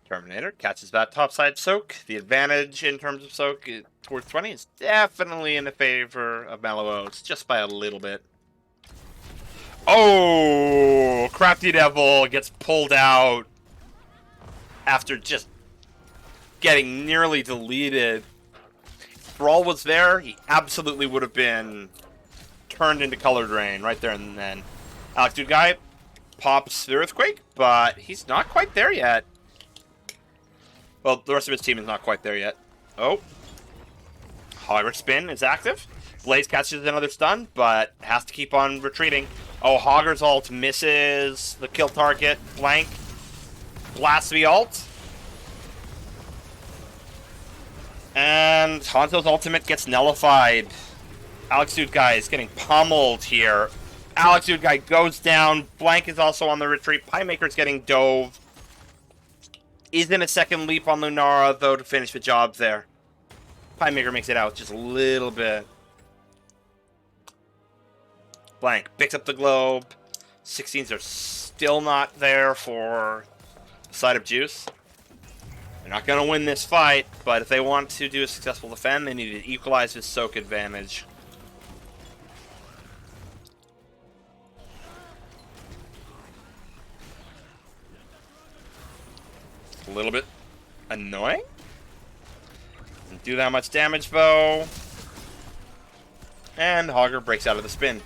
Terminator catches that topside soak. The advantage in terms of soak towards 20 is definitely in the favor of Mallow Oats, just by a little bit. Oh! Crafty Devil gets pulled out after just getting nearly deleted. If Brawl was there, he absolutely would have been turned into Color Drain right there and then. Alex Dude Guy pops the Earthquake, but he's not quite there yet. Well, the rest of his team is not quite there yet. Oh. Hogger Spin is active. Blaze catches another stun, but has to keep on retreating. Oh, Hogger's ult misses the kill target. Blank. Blasts the ult. And Hanzo's ultimate gets nullified. Alex Dude Guy is getting pummeled here. Alex Dude Guy goes down. Blank is also on the retreat. Piemaker's getting dove. Is in a second leap on Lunara, though, to finish the job there. Piemaker makes it out just a little bit. Blank picks up the globe. 16s are still not there for the side of Juice. They're not going to win this fight, but if they want to do a successful defend, they need to equalize his soak advantage. A little bit annoying. Doesn't do that much damage, though. And Hogger breaks out of the spin.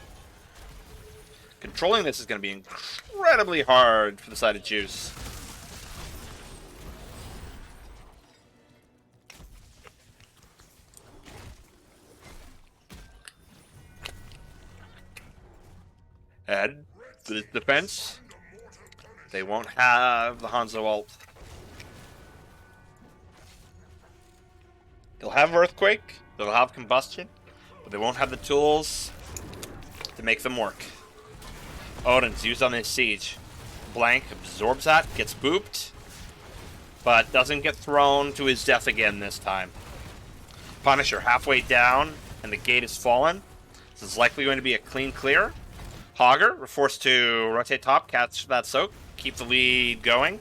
Controlling this is going to be incredibly hard for the side of Juice. And the defense, they won't have the Hanzo ult. They'll have Earthquake, they'll have Combustion, but they won't have the tools to make them work. Odin's used on his Siege. Blank absorbs that, gets booped, but doesn't get thrown to his death again this time. Punisher halfway down, and the gate is fallen. This is likely going to be a clean clear. Hogger, we're forced to rotate top, catch that soak, keep the lead going.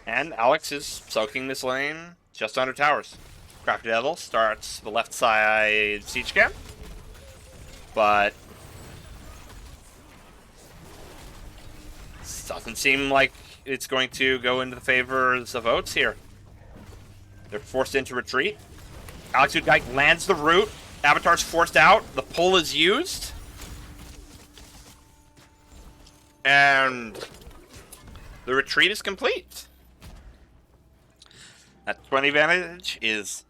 And Alex is soaking this lane just under towers. Crafty Devil starts the left side siege camp, but doesn't seem like it's going to go into the favors of Oats here. They're forced into retreat. Alex Dude Guy lands the root. Avatar's forced out. The pull is used. And the retreat is complete. That 20 advantage is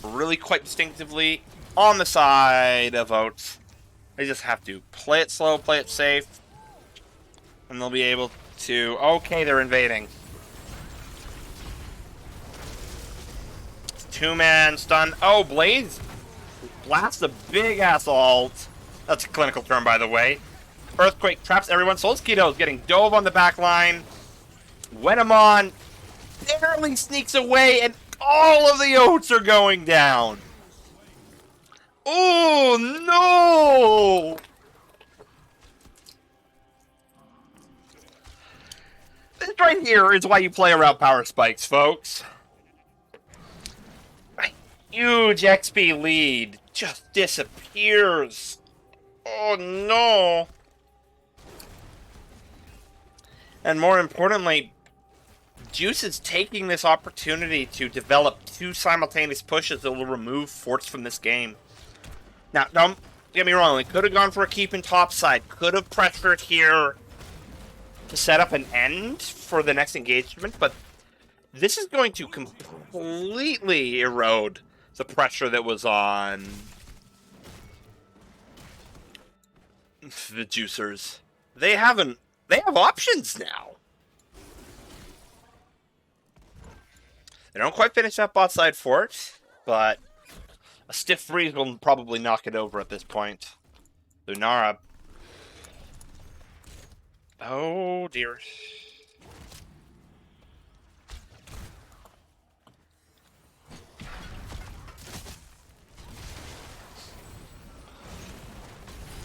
really quite distinctively on the side of Oats. They just have to play it slow, play it safe, and they'll be able to... Okay, they're invading. Two-man stun. Oh, Blaze blasts a big-ass ult. That's a clinical term, by the way. Earthquake traps everyone. Solskito's getting dove on the back line. Wenamon barely sneaks away, and all of the Oats are going down. Oh, no! This right here is why you play around power spikes, folks. A huge XP lead just disappears. Oh, no. And more importantly, Juice is taking this opportunity to develop two simultaneous pushes that will remove Forts from this game. Now, don't get me wrong, they could have gone for a keep in topside, could have pressured here to set up an end for the next engagement, but this is going to completely erode the pressure that was on the juicers. They have options now. They don't quite finish that bot side fort, but a stiff freeze will probably knock it over at this point. Lunara. Oh dear.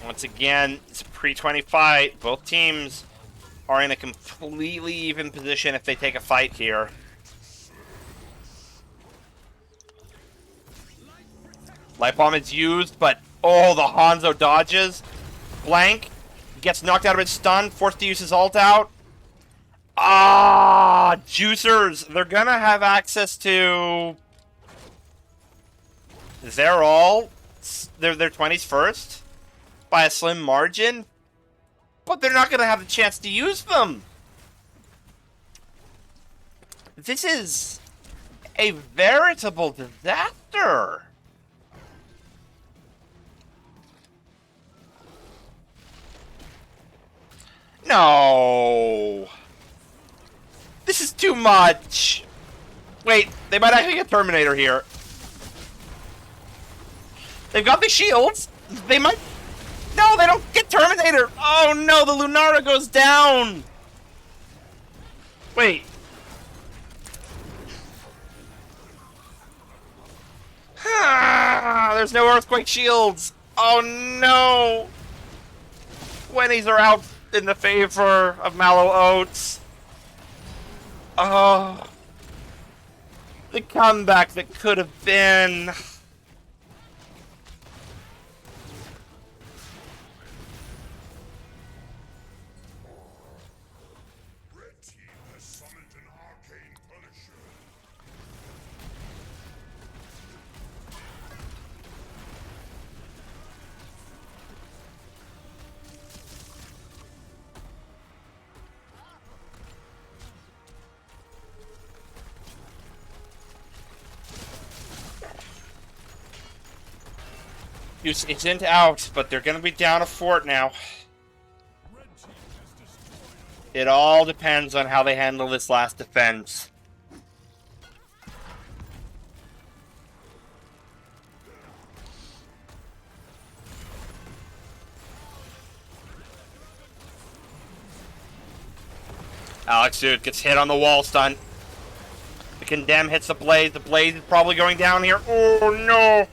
Once again, it's a pre-20 fight. Both teams are in a completely even position if they take a fight here. Light bomb is used, but oh, the Hanzo dodges. Blank gets knocked out of his stun, forced to use his ult out. Ah, juicers. They're gonna have access to their 20s first by a slim margin, but they're not gonna have the chance to use them. This is a veritable disaster. No! This is too much! Wait, they might actually get Terminator here. They've got the shields. They might... No, they don't get Terminator! Oh no, the Lunara goes down! Wait. There's no Earthquake shields! Oh no! 20s are out in the favor of Mallow Oats. Oh. The comeback that could have been.
Red team has summoned an arcane punisher.
Isn't out, but they're going to be down a fort now. It all depends on how they handle this last defense. Alex, dude, gets hit on the wall stun. The Condemn hits the Blaze. The Blaze is probably going down here. Oh, no!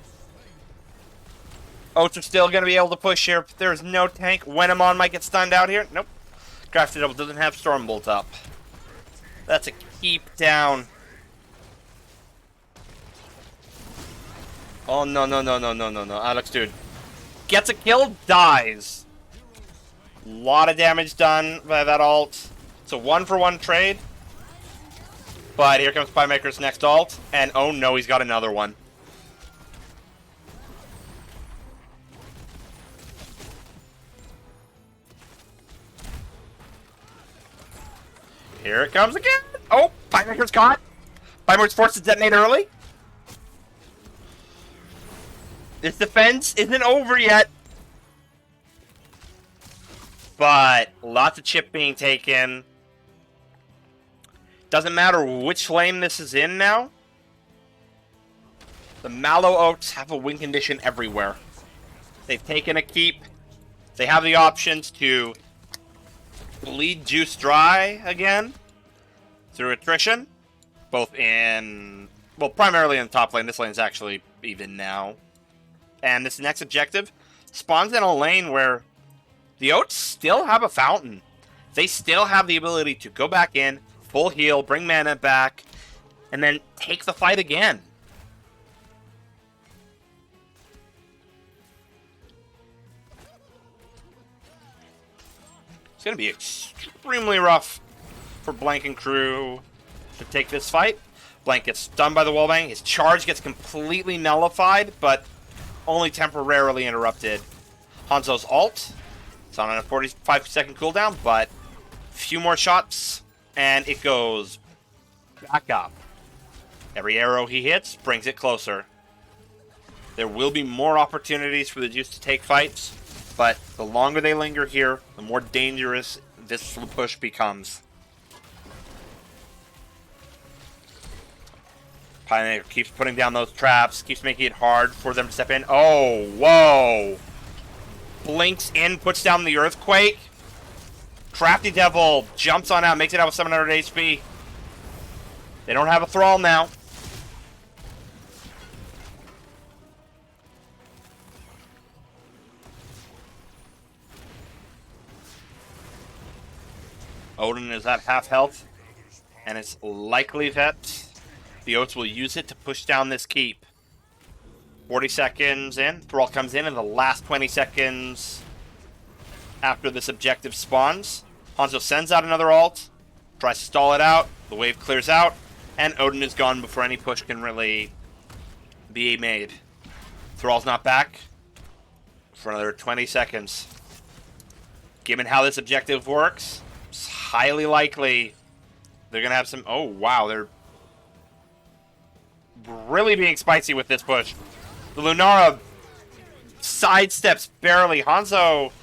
Oats are still going to be able to push here. There's no tank. Wenamon might get stunned out here. Nope. Crafted Double doesn't have Stormbolt up. That's a keep down. Oh, no, no, no, no, no, no, no. Alex, dude. Gets a kill, dies. A lot of damage done by that ult. It's a 1-for-1 trade. But here comes Playmaker's next ult. And oh no, he's got another one. Here it comes again. Oh, Playmaker's caught. Playmaker's forced to detonate early. This defense isn't over yet. But lots of chip being taken. Doesn't matter which lane this is in now. The Mallow Oats have a win condition everywhere. They've taken a keep. They have the options to bleed juice dry again through attrition. Both in... well, primarily in the top lane. This lane is actually even now. And this next objective spawns in a lane where the Oats still have a fountain. They still have the ability to go back in, full heal, bring mana back, and then take the fight again. It's going to be extremely rough for Blank and crew to take this fight. Blank gets stunned by the wallbang. His charge gets completely nullified, but only temporarily interrupted. Hanzo's ult. It's on a 45-second cooldown, but a few more shots, and it goes back up. Every arrow he hits brings it closer. There will be more opportunities for the Juice to take fights, but the longer they linger here, the more dangerous this push becomes. Pioneer keeps putting down those traps, keeps making it hard for them to step in. Oh, whoa! Blinks in, puts down the Earthquake. Crafty Devil jumps on out, makes it out with 700 HP. They don't have a Thrall now. Odin is at half health, and it's likely that the Oats will use it to push down this keep. 40 seconds in, Thrall comes in the last 20 seconds after this objective spawns. Hanzo sends out another ult, tries to stall it out, the wave clears out, and Odin is gone before any push can really be made. Thrall's not back for another 20 seconds. Given how this objective works, it's highly likely they're going to have some... Oh, wow, they're really being spicy with this push. The Lunara sidesteps barely. Hanzo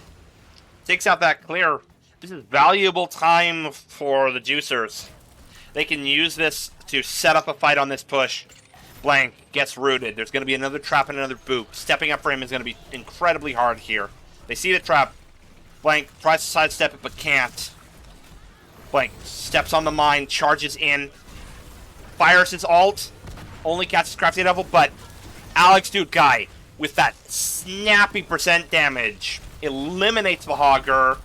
takes out that clear. This is valuable time for the Juicers. They can use this to set up a fight on this push. Blank gets rooted. There's going to be another trap and another boop. Stepping up for him is going to be incredibly hard here. They see the trap. Blank tries to sidestep it but can't. Blank steps on the mine, charges in, fires his ult, only catches Crafty Devil, but Alex Dude Guy, with that snappy percent damage, eliminates the Hogger,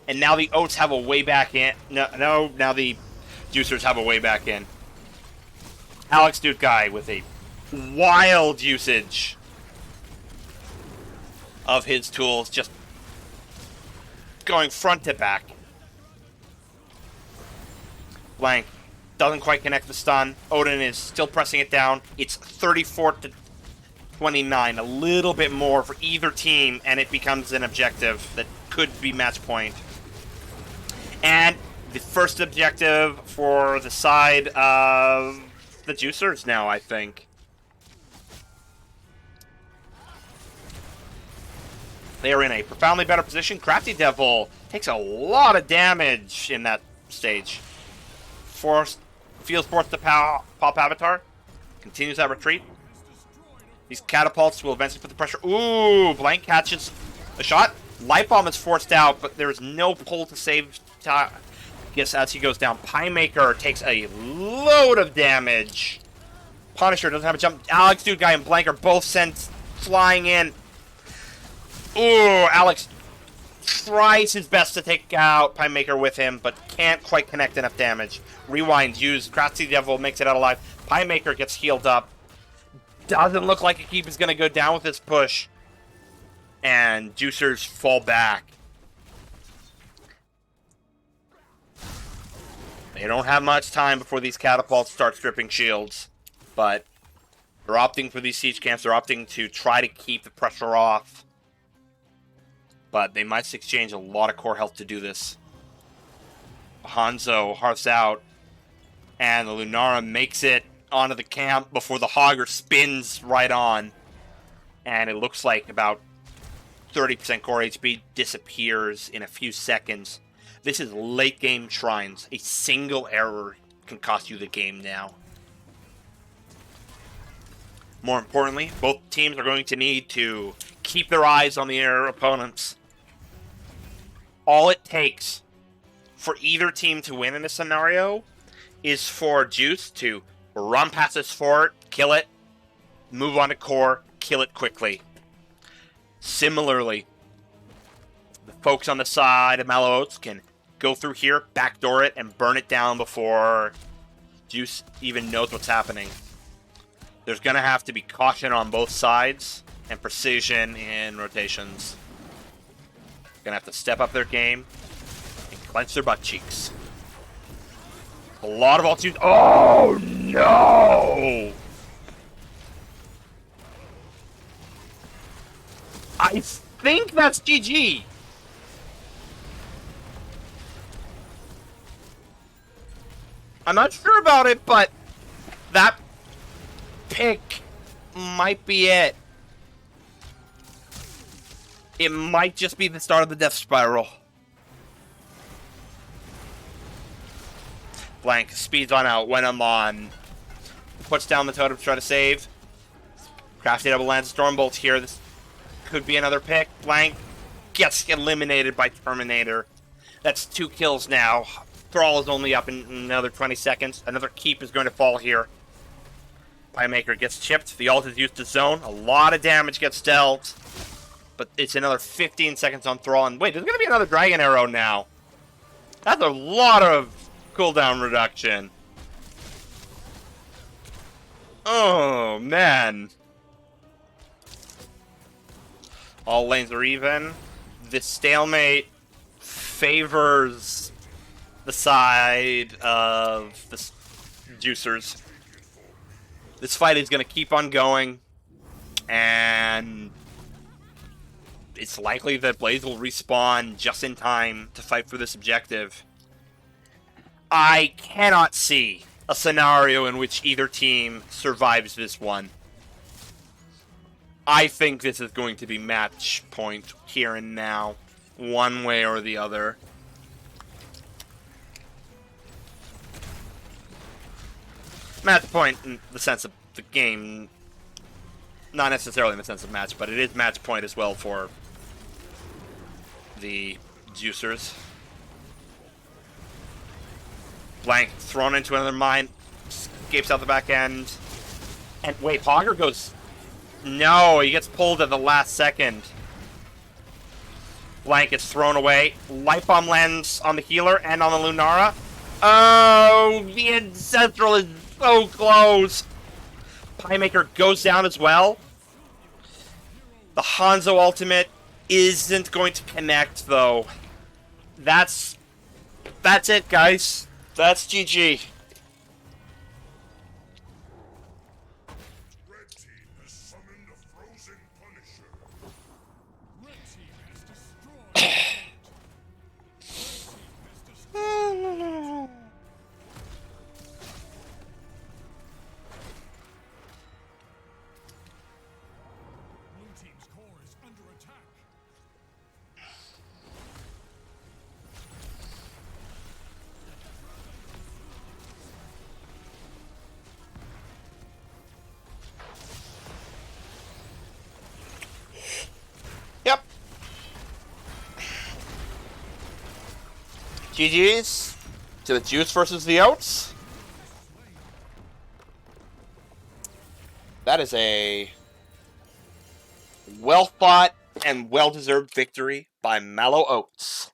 and now the Oats have a way back in. No, now the Juicers have a way back in. Alex Dude Guy with a wild usage of his tools, just going front to back. Blank doesn't quite connect the stun. Odin is still pressing it down. It's 34 to 29, a little bit more for either team, and it becomes an objective that could be match point. And the first objective for the side of the Juicers now, I think. They are in a profoundly better position. Crafty Devil takes a lot of damage in that stage. Feels forced to pop Avatar. Continues that retreat. These catapults will eventually put the pressure. Ooh, Blank catches a shot. Light Bomb is forced out, but there's no pull to save time. Yes, as he goes down. Pie Maker takes a load of damage. Punisher doesn't have a jump. Alex Dude Guy and Blank are both sent flying in. Ooh, Alex tries his best to take out Pie Maker with him, but can't quite connect enough damage. Rewind used. Crafty Devil makes it out alive. Pie Maker gets healed up. Doesn't look like a keep is going to go down with this push. And Juicers fall back. They don't have much time before these catapults start stripping shields. But they're opting for these siege camps. They're opting to try to keep the pressure off. But they must exchange a lot of core health to do this. Hanzo hearths out. And the Lunara makes it onto the camp before the Hogger spins right on. And it looks like about 30% core HP disappears in a few seconds. This is late game Shrines. A single error can cost you the game now. More importantly, both teams are going to need to keep their eyes on their opponents. All it takes for either team to win in this scenario is for Juice to run past this fort, kill it, move on to core, kill it quickly. Similarly, the folks on the side of Mallow Oats can go through here, backdoor it, and burn it down before Juice even knows what's happening. There's going to have to be caution on both sides and precision in rotations. Going to have to step up their game and clench their butt cheeks. A lot of ult use. Oh, no! I think that's GG. I'm not sure about it, but that pick might be it. It might just be the start of the death spiral. Blank speeds on out when I'm on. Puts down the totem to try to save. Crafty double lands Stormbolt here. This could be another pick. Blank gets eliminated by Terminator. That's 2 kills now. Thrall is only up in another 20 seconds. Another keep is going to fall here. Playmaker gets chipped. The ult is used to zone. A lot of damage gets dealt. But it's another 15 seconds on Thrall. And wait, there's going to be another Dragon Arrow now. That's a lot of cooldown reduction. Oh, man. All lanes are even. This stalemate favors the side of the juicers. This fight is going to keep on going, and it's likely that Blaze will respawn just in time to fight for this objective. I cannot see a scenario in which either team survives this one. I think this is going to be match point here and now, one way or the other. Match point in the sense of the game, not necessarily in the sense of match, but it is match point as well for the juicers. Blank thrown into another mine, escapes out the back end, and wait, Hogger goes. No, he gets pulled at the last second. Blank gets thrown away. Light Bomb lands on the healer and on the Lunara. Oh, the Ancestral is so close. Playmaker goes down as well. The Hanzo ultimate isn't going to connect, though. That's it, guys. That's GG.
Red team has summoned a frozen Punisher. Red team has destroyed. Blue team's core is under attack.
Yep. GG's to the Juice versus the Oats. That is a well-fought and well-deserved victory by Mallow Oats.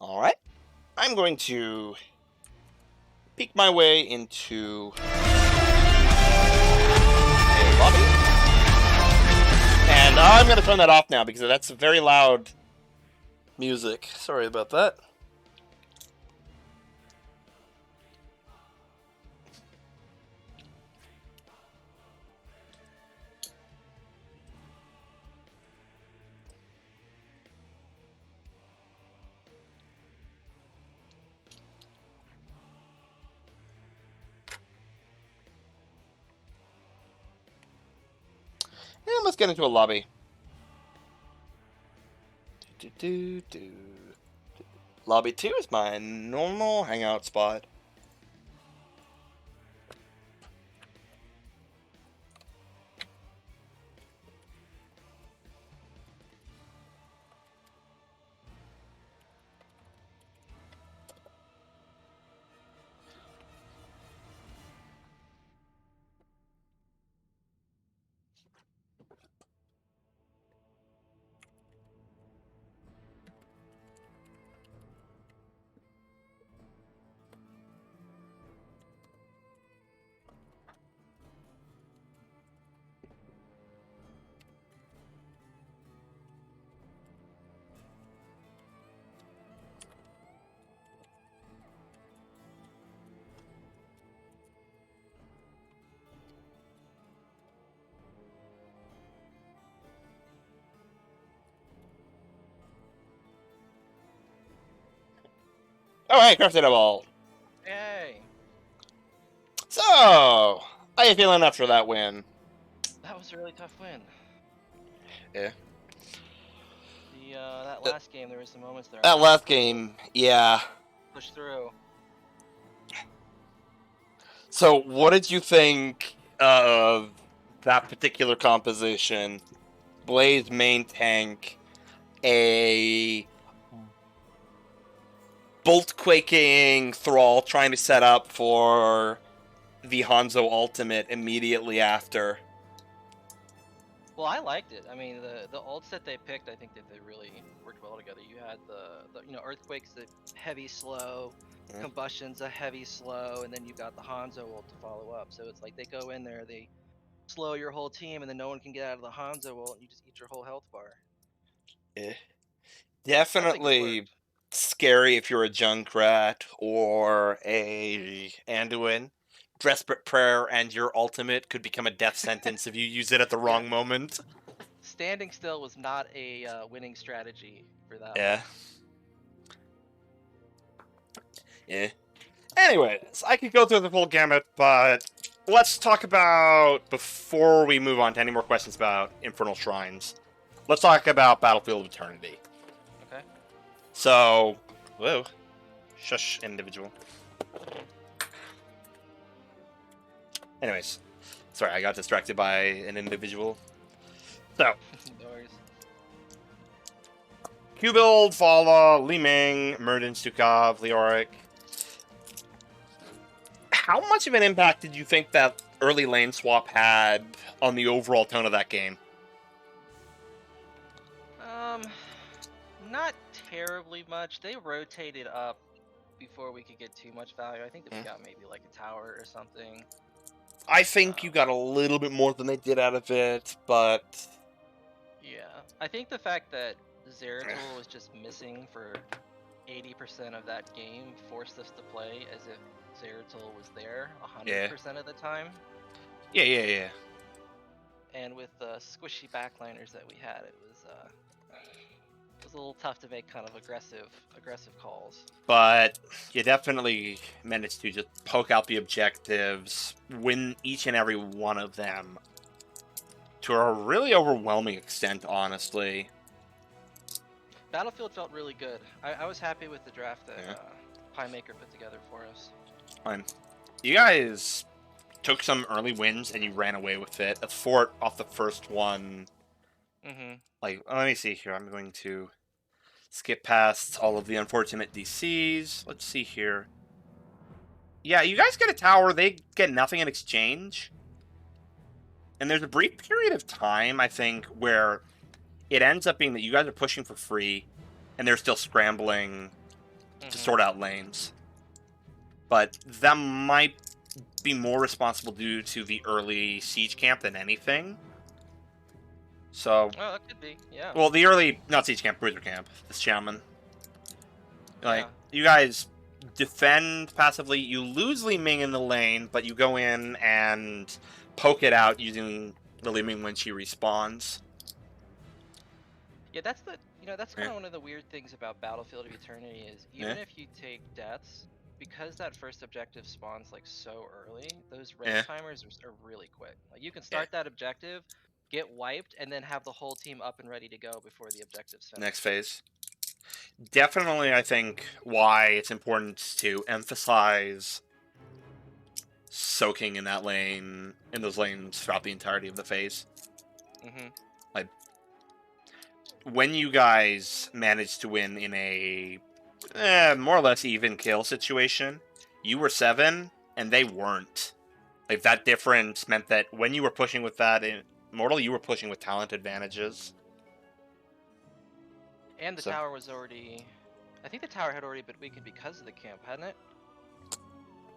Alright. I'm going to peek my way into a lobby. And I'm going to turn that off now because that's very loud music. Sorry about that. And let's get into a lobby. Lobby 2 is my normal hangout spot. Alright, craftable.
Yay!
So, how you feeling after that win?
That was a really tough win.
Yeah.
That last game, there were some moments there.
That last game, yeah.
Push through.
So, what did you think of that particular composition? Blaze main tank, a bolt quaking thrall trying to set up for the Hanzo ultimate immediately after.
Well, I liked it. I mean, the ults that they picked, I think that they really worked well together. You had the earthquakes, the heavy slow,
Yeah.
combustions, a heavy slow, and then you got the Hanzo ult to follow up. So it's like they go in there, they slow your whole team, and then no one can get out of the Hanzo ult, and you just eat your whole health bar.
Eh.
I think it
Definitely
worked.
scary if you're a Junkrat or a Anduin. Desperate prayer and your ultimate could become a death sentence if you use it at the wrong moment.
Standing still was not a winning strategy for that
Yeah.
one.
Yeah. Anyways, I could go through the full gamut, but let's talk about, before we move on to any more questions about Infernal Shrines, let's talk about Battlefield of Eternity.
Okay.
So, whoa, shush, individual. Anyways, sorry, I got distracted by an individual. So,
No worries.
Q-Build, Fala, Li Ming, Murden, Stukov, Leoric. How much of an impact did you think that early lane swap had on the overall tone of that game?
Not terribly much. They rotated up before we could get too much value. I think that we got maybe like a tower or something.
I think you got a little bit more than they did out of it, but
Yeah, I think the fact that Zeratul was just missing for 80% of that game forced us to play as if Zeratul was there 100% of the time.
yeah.
And with the squishy backliners that we had, it was a little tough to make kind of aggressive calls.
But you definitely managed to just poke out the objectives, win each and every one of them to a really overwhelming extent, honestly.
Battlefield felt really good. I was happy with the draft that Piemaker put together for us.
Fine. You guys took some early wins and you ran away with it. A fort off the first one. Like, let me see here. I'm going to skip past all of the unfortunate DCs. Let's see here. Yeah, you guys get a tower. They get nothing in exchange. And there's a brief period of time, I think, where it ends up being that you guys are pushing for free and they're still scrambling to sort out lanes. But that might be more responsible due to the early siege camp than anything. So,
oh, that could be, yeah.
Well, the early, not siege camp, bruiser camp, the shaman. Like, you guys defend passively, you lose Li Ming in the lane, but you go in and poke it out using the Li Ming when she respawns.
Yeah, that's kind of one of the weird things about Battlefield of Eternity is even if you take deaths, because that first objective spawns like so early, those red timers are really quick. Like you can start that objective, get wiped, and then have the whole team up and ready to go before the objective's finished.
Next phase. Definitely, I think, why it's important to emphasize soaking in that lane, in those lanes throughout the entirety of the phase. Like, when you guys managed to win in a more or less even kill situation, you were 7 and they weren't. Like, that difference meant that when you were pushing with that in Mortal, you were pushing with talent advantages.
And the tower was already... I think the tower had already been weakened because of the camp, hadn't it?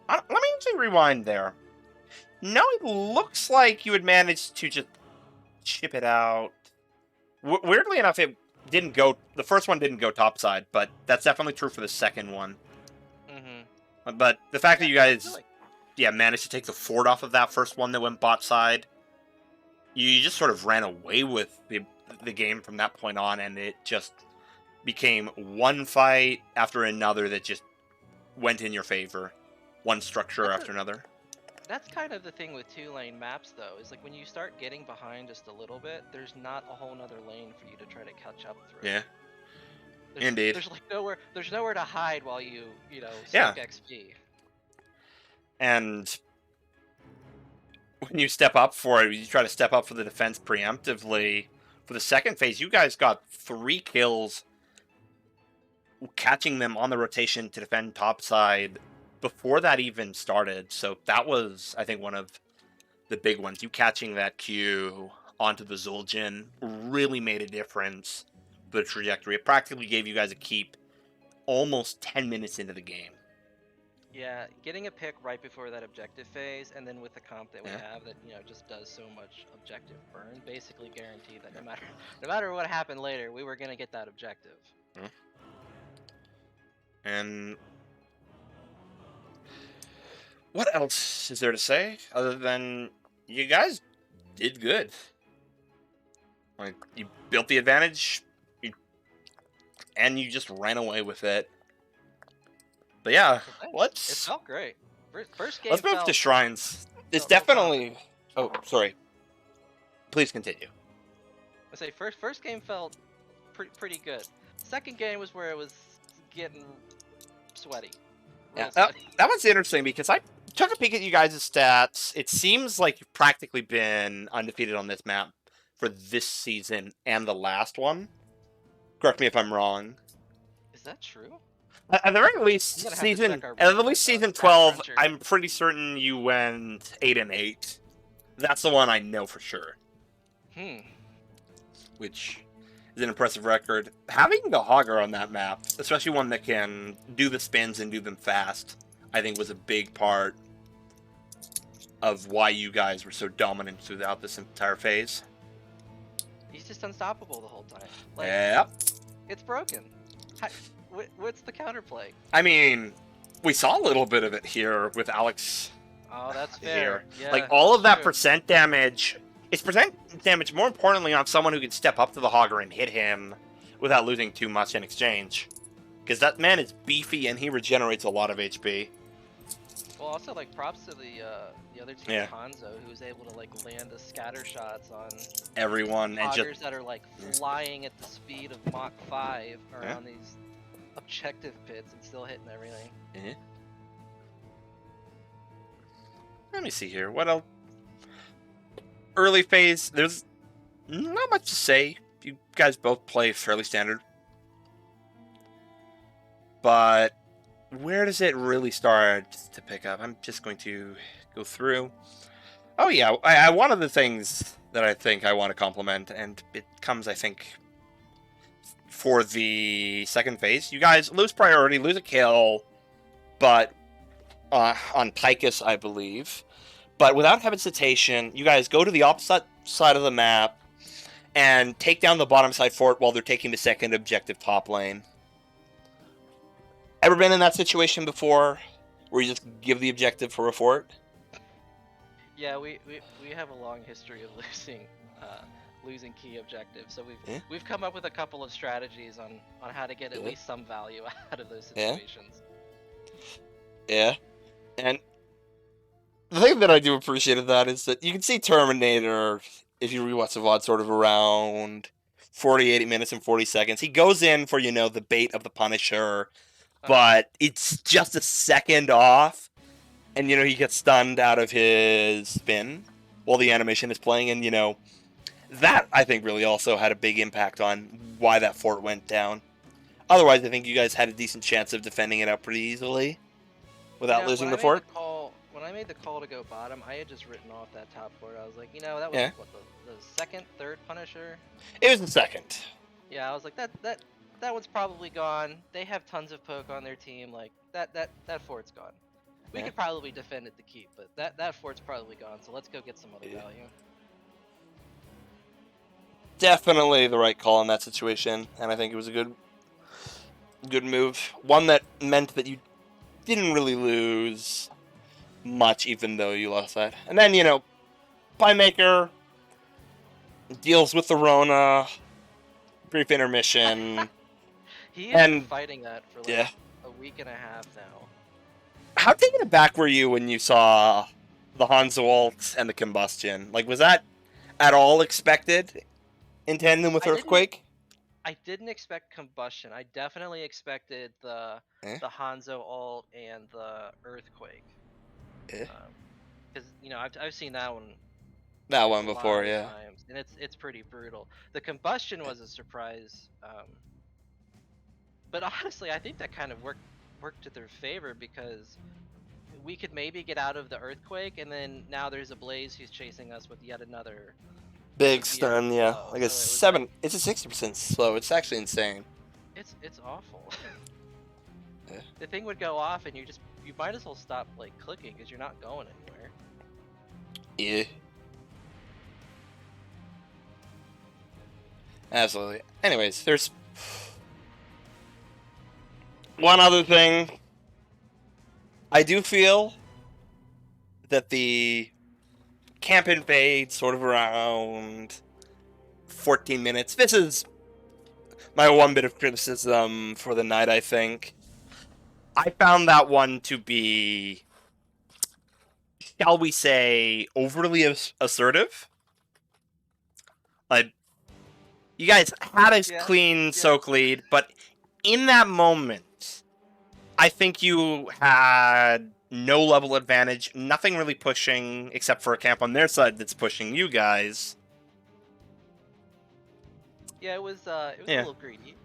Let me actually rewind there. No, it looks like you had managed to just chip it out. Weirdly enough, it didn't go... The first one didn't go topside, but that's definitely true for the second one. But the fact that you guys managed to take the fort off of that first one that went bot side, you just sort of ran away with the game from that point on, and it just became one fight after another that just went in your favor, one structure after another.
That's kind of the thing with 2-lane maps, though, is like when you start getting behind just a little bit, there's not a whole nother lane for you to try to catch up through.
Yeah.
There's,
Indeed.
There's like nowhere to hide while you
Yeah.
soak XP.
And when you step up for it, you try to step up for the defense preemptively. For the second phase, you guys got 3 kills, catching them on the rotation to defend topside before that even started. So that was, I think, one of the big ones. You catching that Q onto the Zul'jin really made a difference for the trajectory. It practically gave you guys a keep almost 10 minutes into the game.
Yeah, getting a pick right before that objective phase, and then with the comp that we have that just does so much objective burn, basically guaranteed that no matter what happened later, we were gonna get that objective.
And what else is there to say other than you guys did good? Like, you built the advantage, and you just ran away with it. But yeah,
It felt great. First game.
Let's move to shrines. It's
felt
definitely. Oh, sorry. Please continue.
I say first game felt pretty good. Second game was where it was getting sweaty.
Yeah, that one's interesting because I took a peek at you guys' stats. It seems like you've practically been undefeated on this map for this season and the last one. Correct me if I'm wrong.
Is that true?
At the very least, season 12, I'm pretty certain you went 8-8. That's the one I know for sure. Which is an impressive record. Having the Hogger on that map, especially one that can do the spins and do them fast, I think was a big part of why you guys were so dominant throughout this entire phase.
He's just unstoppable the whole time.
Yep.
It's broken. What's the counterplay?
I mean, we saw a little bit of it here with Alex.
Oh, that's fair. Yeah,
like, all of that percent damage. It's percent damage, more importantly, on someone who can step up to the Hogger and hit him without losing too much in exchange. Because that man is beefy and he regenerates a lot of HP.
Well, also, like, props to the other team, Hanzo, who was able to, like, land the scatter shots on
everyone and
just that are, like, flying at the speed of Mach 5 around these objective pits and still hitting everything.
Let me see here. What else? Early phase, there's not much to say. You guys both play fairly standard. But where does it really start to pick up? I'm just going to go through. Oh yeah, one of the things that I think I want to compliment, and it comes, I think, for the second phase. You guys lose priority, lose a kill, but on Picus, I believe. But without hesitation, you guys go to the opposite side of the map and take down the bottom side fort while they're taking the second objective top lane. Ever been in that situation before, where you just give the objective for a fort?
Yeah, we have a long history of losing key objectives, so we've come up with a couple of strategies on how to get at least some value out of those situations.
Yeah, and the thing that I do appreciate of that is that you can see Terminator, if you rewatch the VOD, sort of around 48 minutes and 40 seconds. He goes in for, the bait of the Punisher, but it's just a second off, and, he gets stunned out of his spin while the animation is playing, and, that, I think, really also had a big impact on why that fort went down. Otherwise, I think you guys had a decent chance of defending it out pretty easily without losing the fort.
When I made the call to go bottom, I had just written off that top fort. I was like, that was what, the second, third Punisher?
It was the second.
Yeah, I was like, that one's probably gone. They have tons of poke on their team. Like, that fort's gone. We could probably defend it to keep, but that fort's probably gone, so let's go get some other value.
Definitely the right call in that situation, and I think it was a good move. One that meant that you didn't really lose much, even though you lost that. And then, Playmaker deals with the Rona, brief intermission.
He has been fighting that for a week and a half now.
How taken aback were you when you saw the Hanzo ult and the combustion? Like, was that at all expected in tandem with
I didn't.
Earthquake?
I didn't expect combustion. I definitely expected the
Eh?
Hanzo ult and the earthquake.
Eh?
Because I've seen that one
That
a
one
lot
before,
of
yeah.
times, and it's pretty brutal. The combustion was a surprise, but honestly, I think that kind of worked to their favor because we could maybe get out of the earthquake, and then now there's a Blaze who's chasing us with yet another
Big
big vehicle
stun, yeah.
slow.
Like
So
a
it was like
7. It's a 60% slow. It's actually insane.
it's awful.
Yeah.
The thing would go off, and you might as well stop like clicking because you're not going anywhere.
Yeah. Absolutely. Anyways, there's one other thing. I do feel that the camp invade sort of around 14 minutes. This is my one bit of criticism for the night, I think. I found that one to be, shall we say, overly assertive. Like, you guys had a
Yeah,
clean
yeah.
soak lead, but in that moment, I think you had no level advantage, nothing really pushing, except for a camp on their side that's pushing you guys.
Yeah, it was a
Yeah.
little greedy.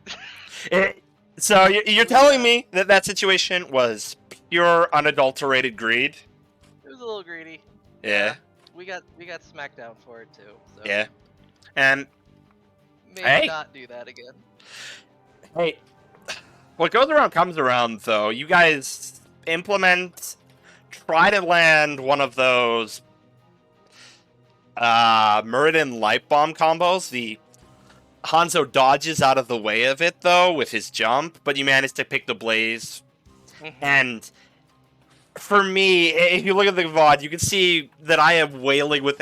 So you're telling me that that situation was pure, unadulterated greed?
It was a little greedy.
Yeah.
We got smacked down for it too. So
Yeah. And
maybe
hey,
not do that again.
hey, what goes around comes around, though. You guys try to land one of those Muradin light bomb combos. The Hanzo dodges out of the way of it, though, with his jump, but you manage to pick the Blaze. And for me, if you look at the VOD, you can see that I am wailing with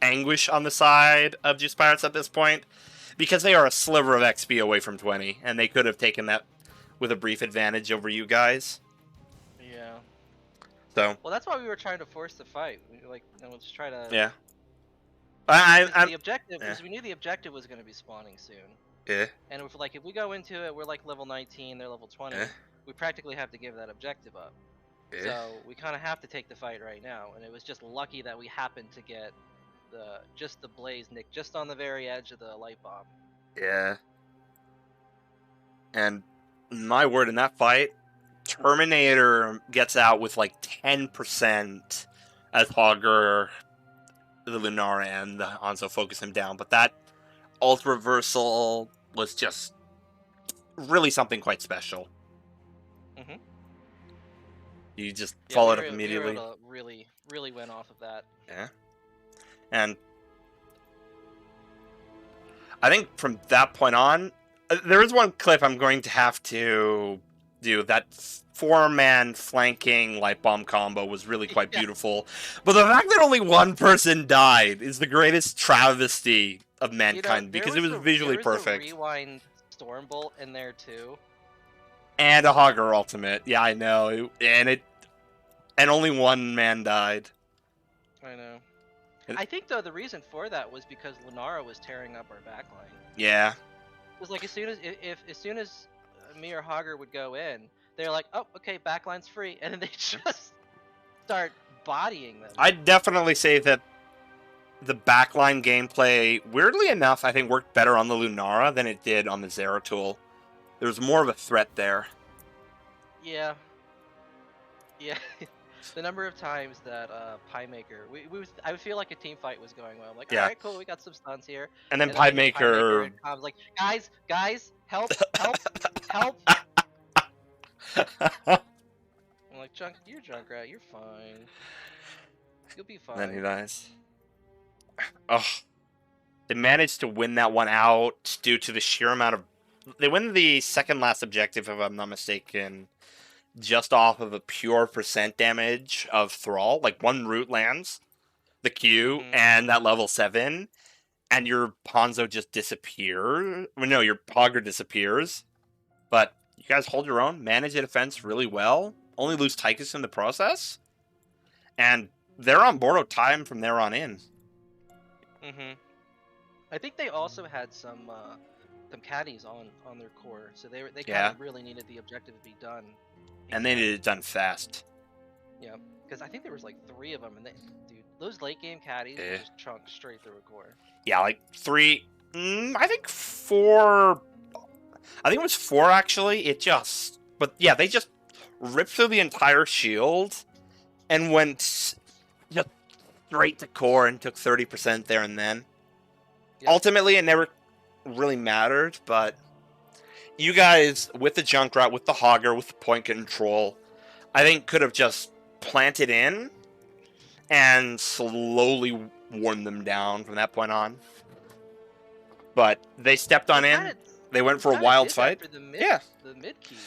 anguish on the side of Juice Pirates at this point, because they are a sliver of XP away from 20, and they could have taken that with a brief advantage over you guys.
Yeah.
So.
Well, that's why we were trying to force the fight. Let's try to.
Yeah.
The objective, because we knew the objective was going to be spawning soon.
Yeah.
And if we go into it, we're like level 19, they're level 20. We practically have to give that objective up. So we kind of have to take the fight right now. And it was just lucky that we happened to get the Blaze nick just on the very edge of the light bomb.
Yeah. And my word, in that fight, Terminator gets out with like 10% as Hogger, the Lunara, and the Hanzo focus him down. But that ult reversal was just really something quite special.
Mm-hmm.
You just followed up
We
immediately.
were able to really went off of that.
Yeah. And I think from that point on, there is one clip I'm going to have to do. That 4-man flanking light bomb combo was really quite beautiful. But the fact that only one person died is the greatest travesty of mankind, because it was visually perfect.
There was a rewind Stormbolt in there too.
And a Hogger ultimate. Yeah, I know. And only one man died.
I know. I think though the reason for that was because Lunara was tearing up our backline.
Yeah.
It was like as soon as me or Hogger would go in, they're like, oh, okay, backline's free, and then they just start bodying them.
I'd definitely say that the backline gameplay, weirdly enough, I think worked better on the Lunara than it did on the Zeratul. There was more of a threat there.
Yeah. Yeah. The number of times that Pie Maker, I feel like a team fight was going well. I'm like, all right, cool, we got some stuns here.
And then Pie Maker
I was like, guys, help, help. I'm like, you're Junkrat, you're fine. You'll be fine.
Then he dies. Oh, they managed to win that one out due to the sheer amount of. They win the second last objective, if I'm not mistaken, just off of a pure percent damage of Thrall. Like one root lands, the Q, and that level 7, and your Hanzo just disappears. Well, no, your Hogger disappears. But you guys hold your own, manage the defense really well. only lose Tychus in the process. And they're on borrowed time from there on in.
I think they also had some caddies on their core, so they kind
Yeah.
of really needed the objective to be done.
And they needed it done fast.
Yeah, because I think there was like 3 of them, and dude, those late game caddies
Eh.
just chunked straight through a core.
Yeah, like 3. I think 4. I think it was 4 actually. But yeah, they just ripped through the entire shield and went just straight to core and took 30% there and then.
Yep.
Ultimately, it never really mattered, but you guys, with the Junkrat, with the Hogger, with the point control, I think could have just planted in and slowly worn them down from that point on. But they stepped on in. They went for a wild fight.
For the mid keep.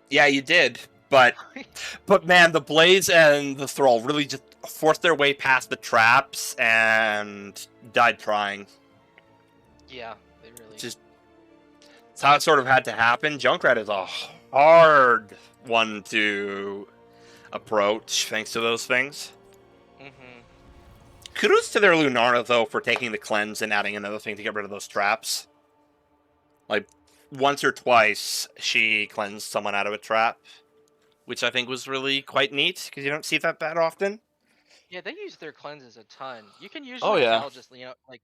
Yeah, you did. But man, the Blaze and the Thrall really just forced their way past the traps and died trying.
Yeah, they really.
That's how it sort of had to happen. Junkrat is a hard one to approach, thanks to those things. Kudos to their Lunarna, though, for taking the cleanse and adding another thing to get rid of those traps. Like, once or twice, she cleansed someone out of a trap, which I think was really quite neat, because you don't see that often.
Yeah, they use their cleanses a ton. You can usually tell just, like,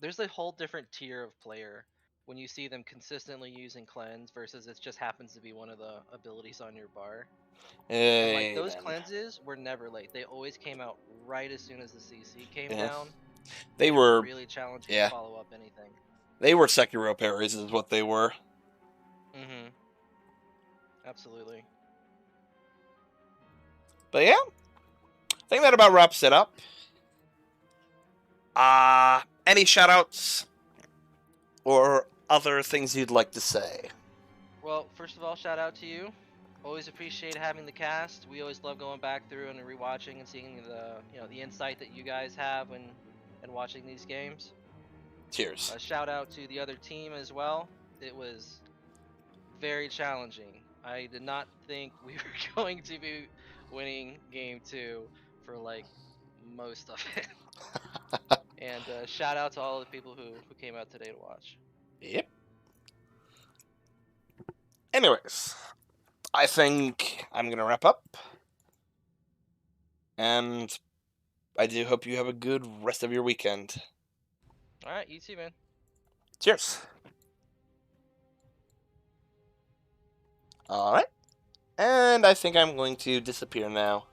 there's a whole different tier of player when you see them consistently using cleanse versus it just happens to be one of the abilities on your bar. And like those cleanses were never late. They always came out right as soon as the CC came down.
They were
really challenging to follow up anything.
They were Sekiro parries is what they were.
Absolutely.
But yeah, I think that about wraps it up. Any shoutouts or other things you'd like to say?
Well, first of all, shout out to you. Always appreciate having the cast. We always love going back through and rewatching and seeing the insight that you guys have when watching these games.
Cheers.
A shout out to the other team as well. It was very challenging. I did not think we were going to be winning game 2 for like most of it. And shout out to all the people who came out today to watch.
Yep. Anyways, I think I'm going to wrap up. And I do hope you have a good rest of your weekend.
Alright, you too, man.
Cheers. Alright. And I think I'm going to disappear now.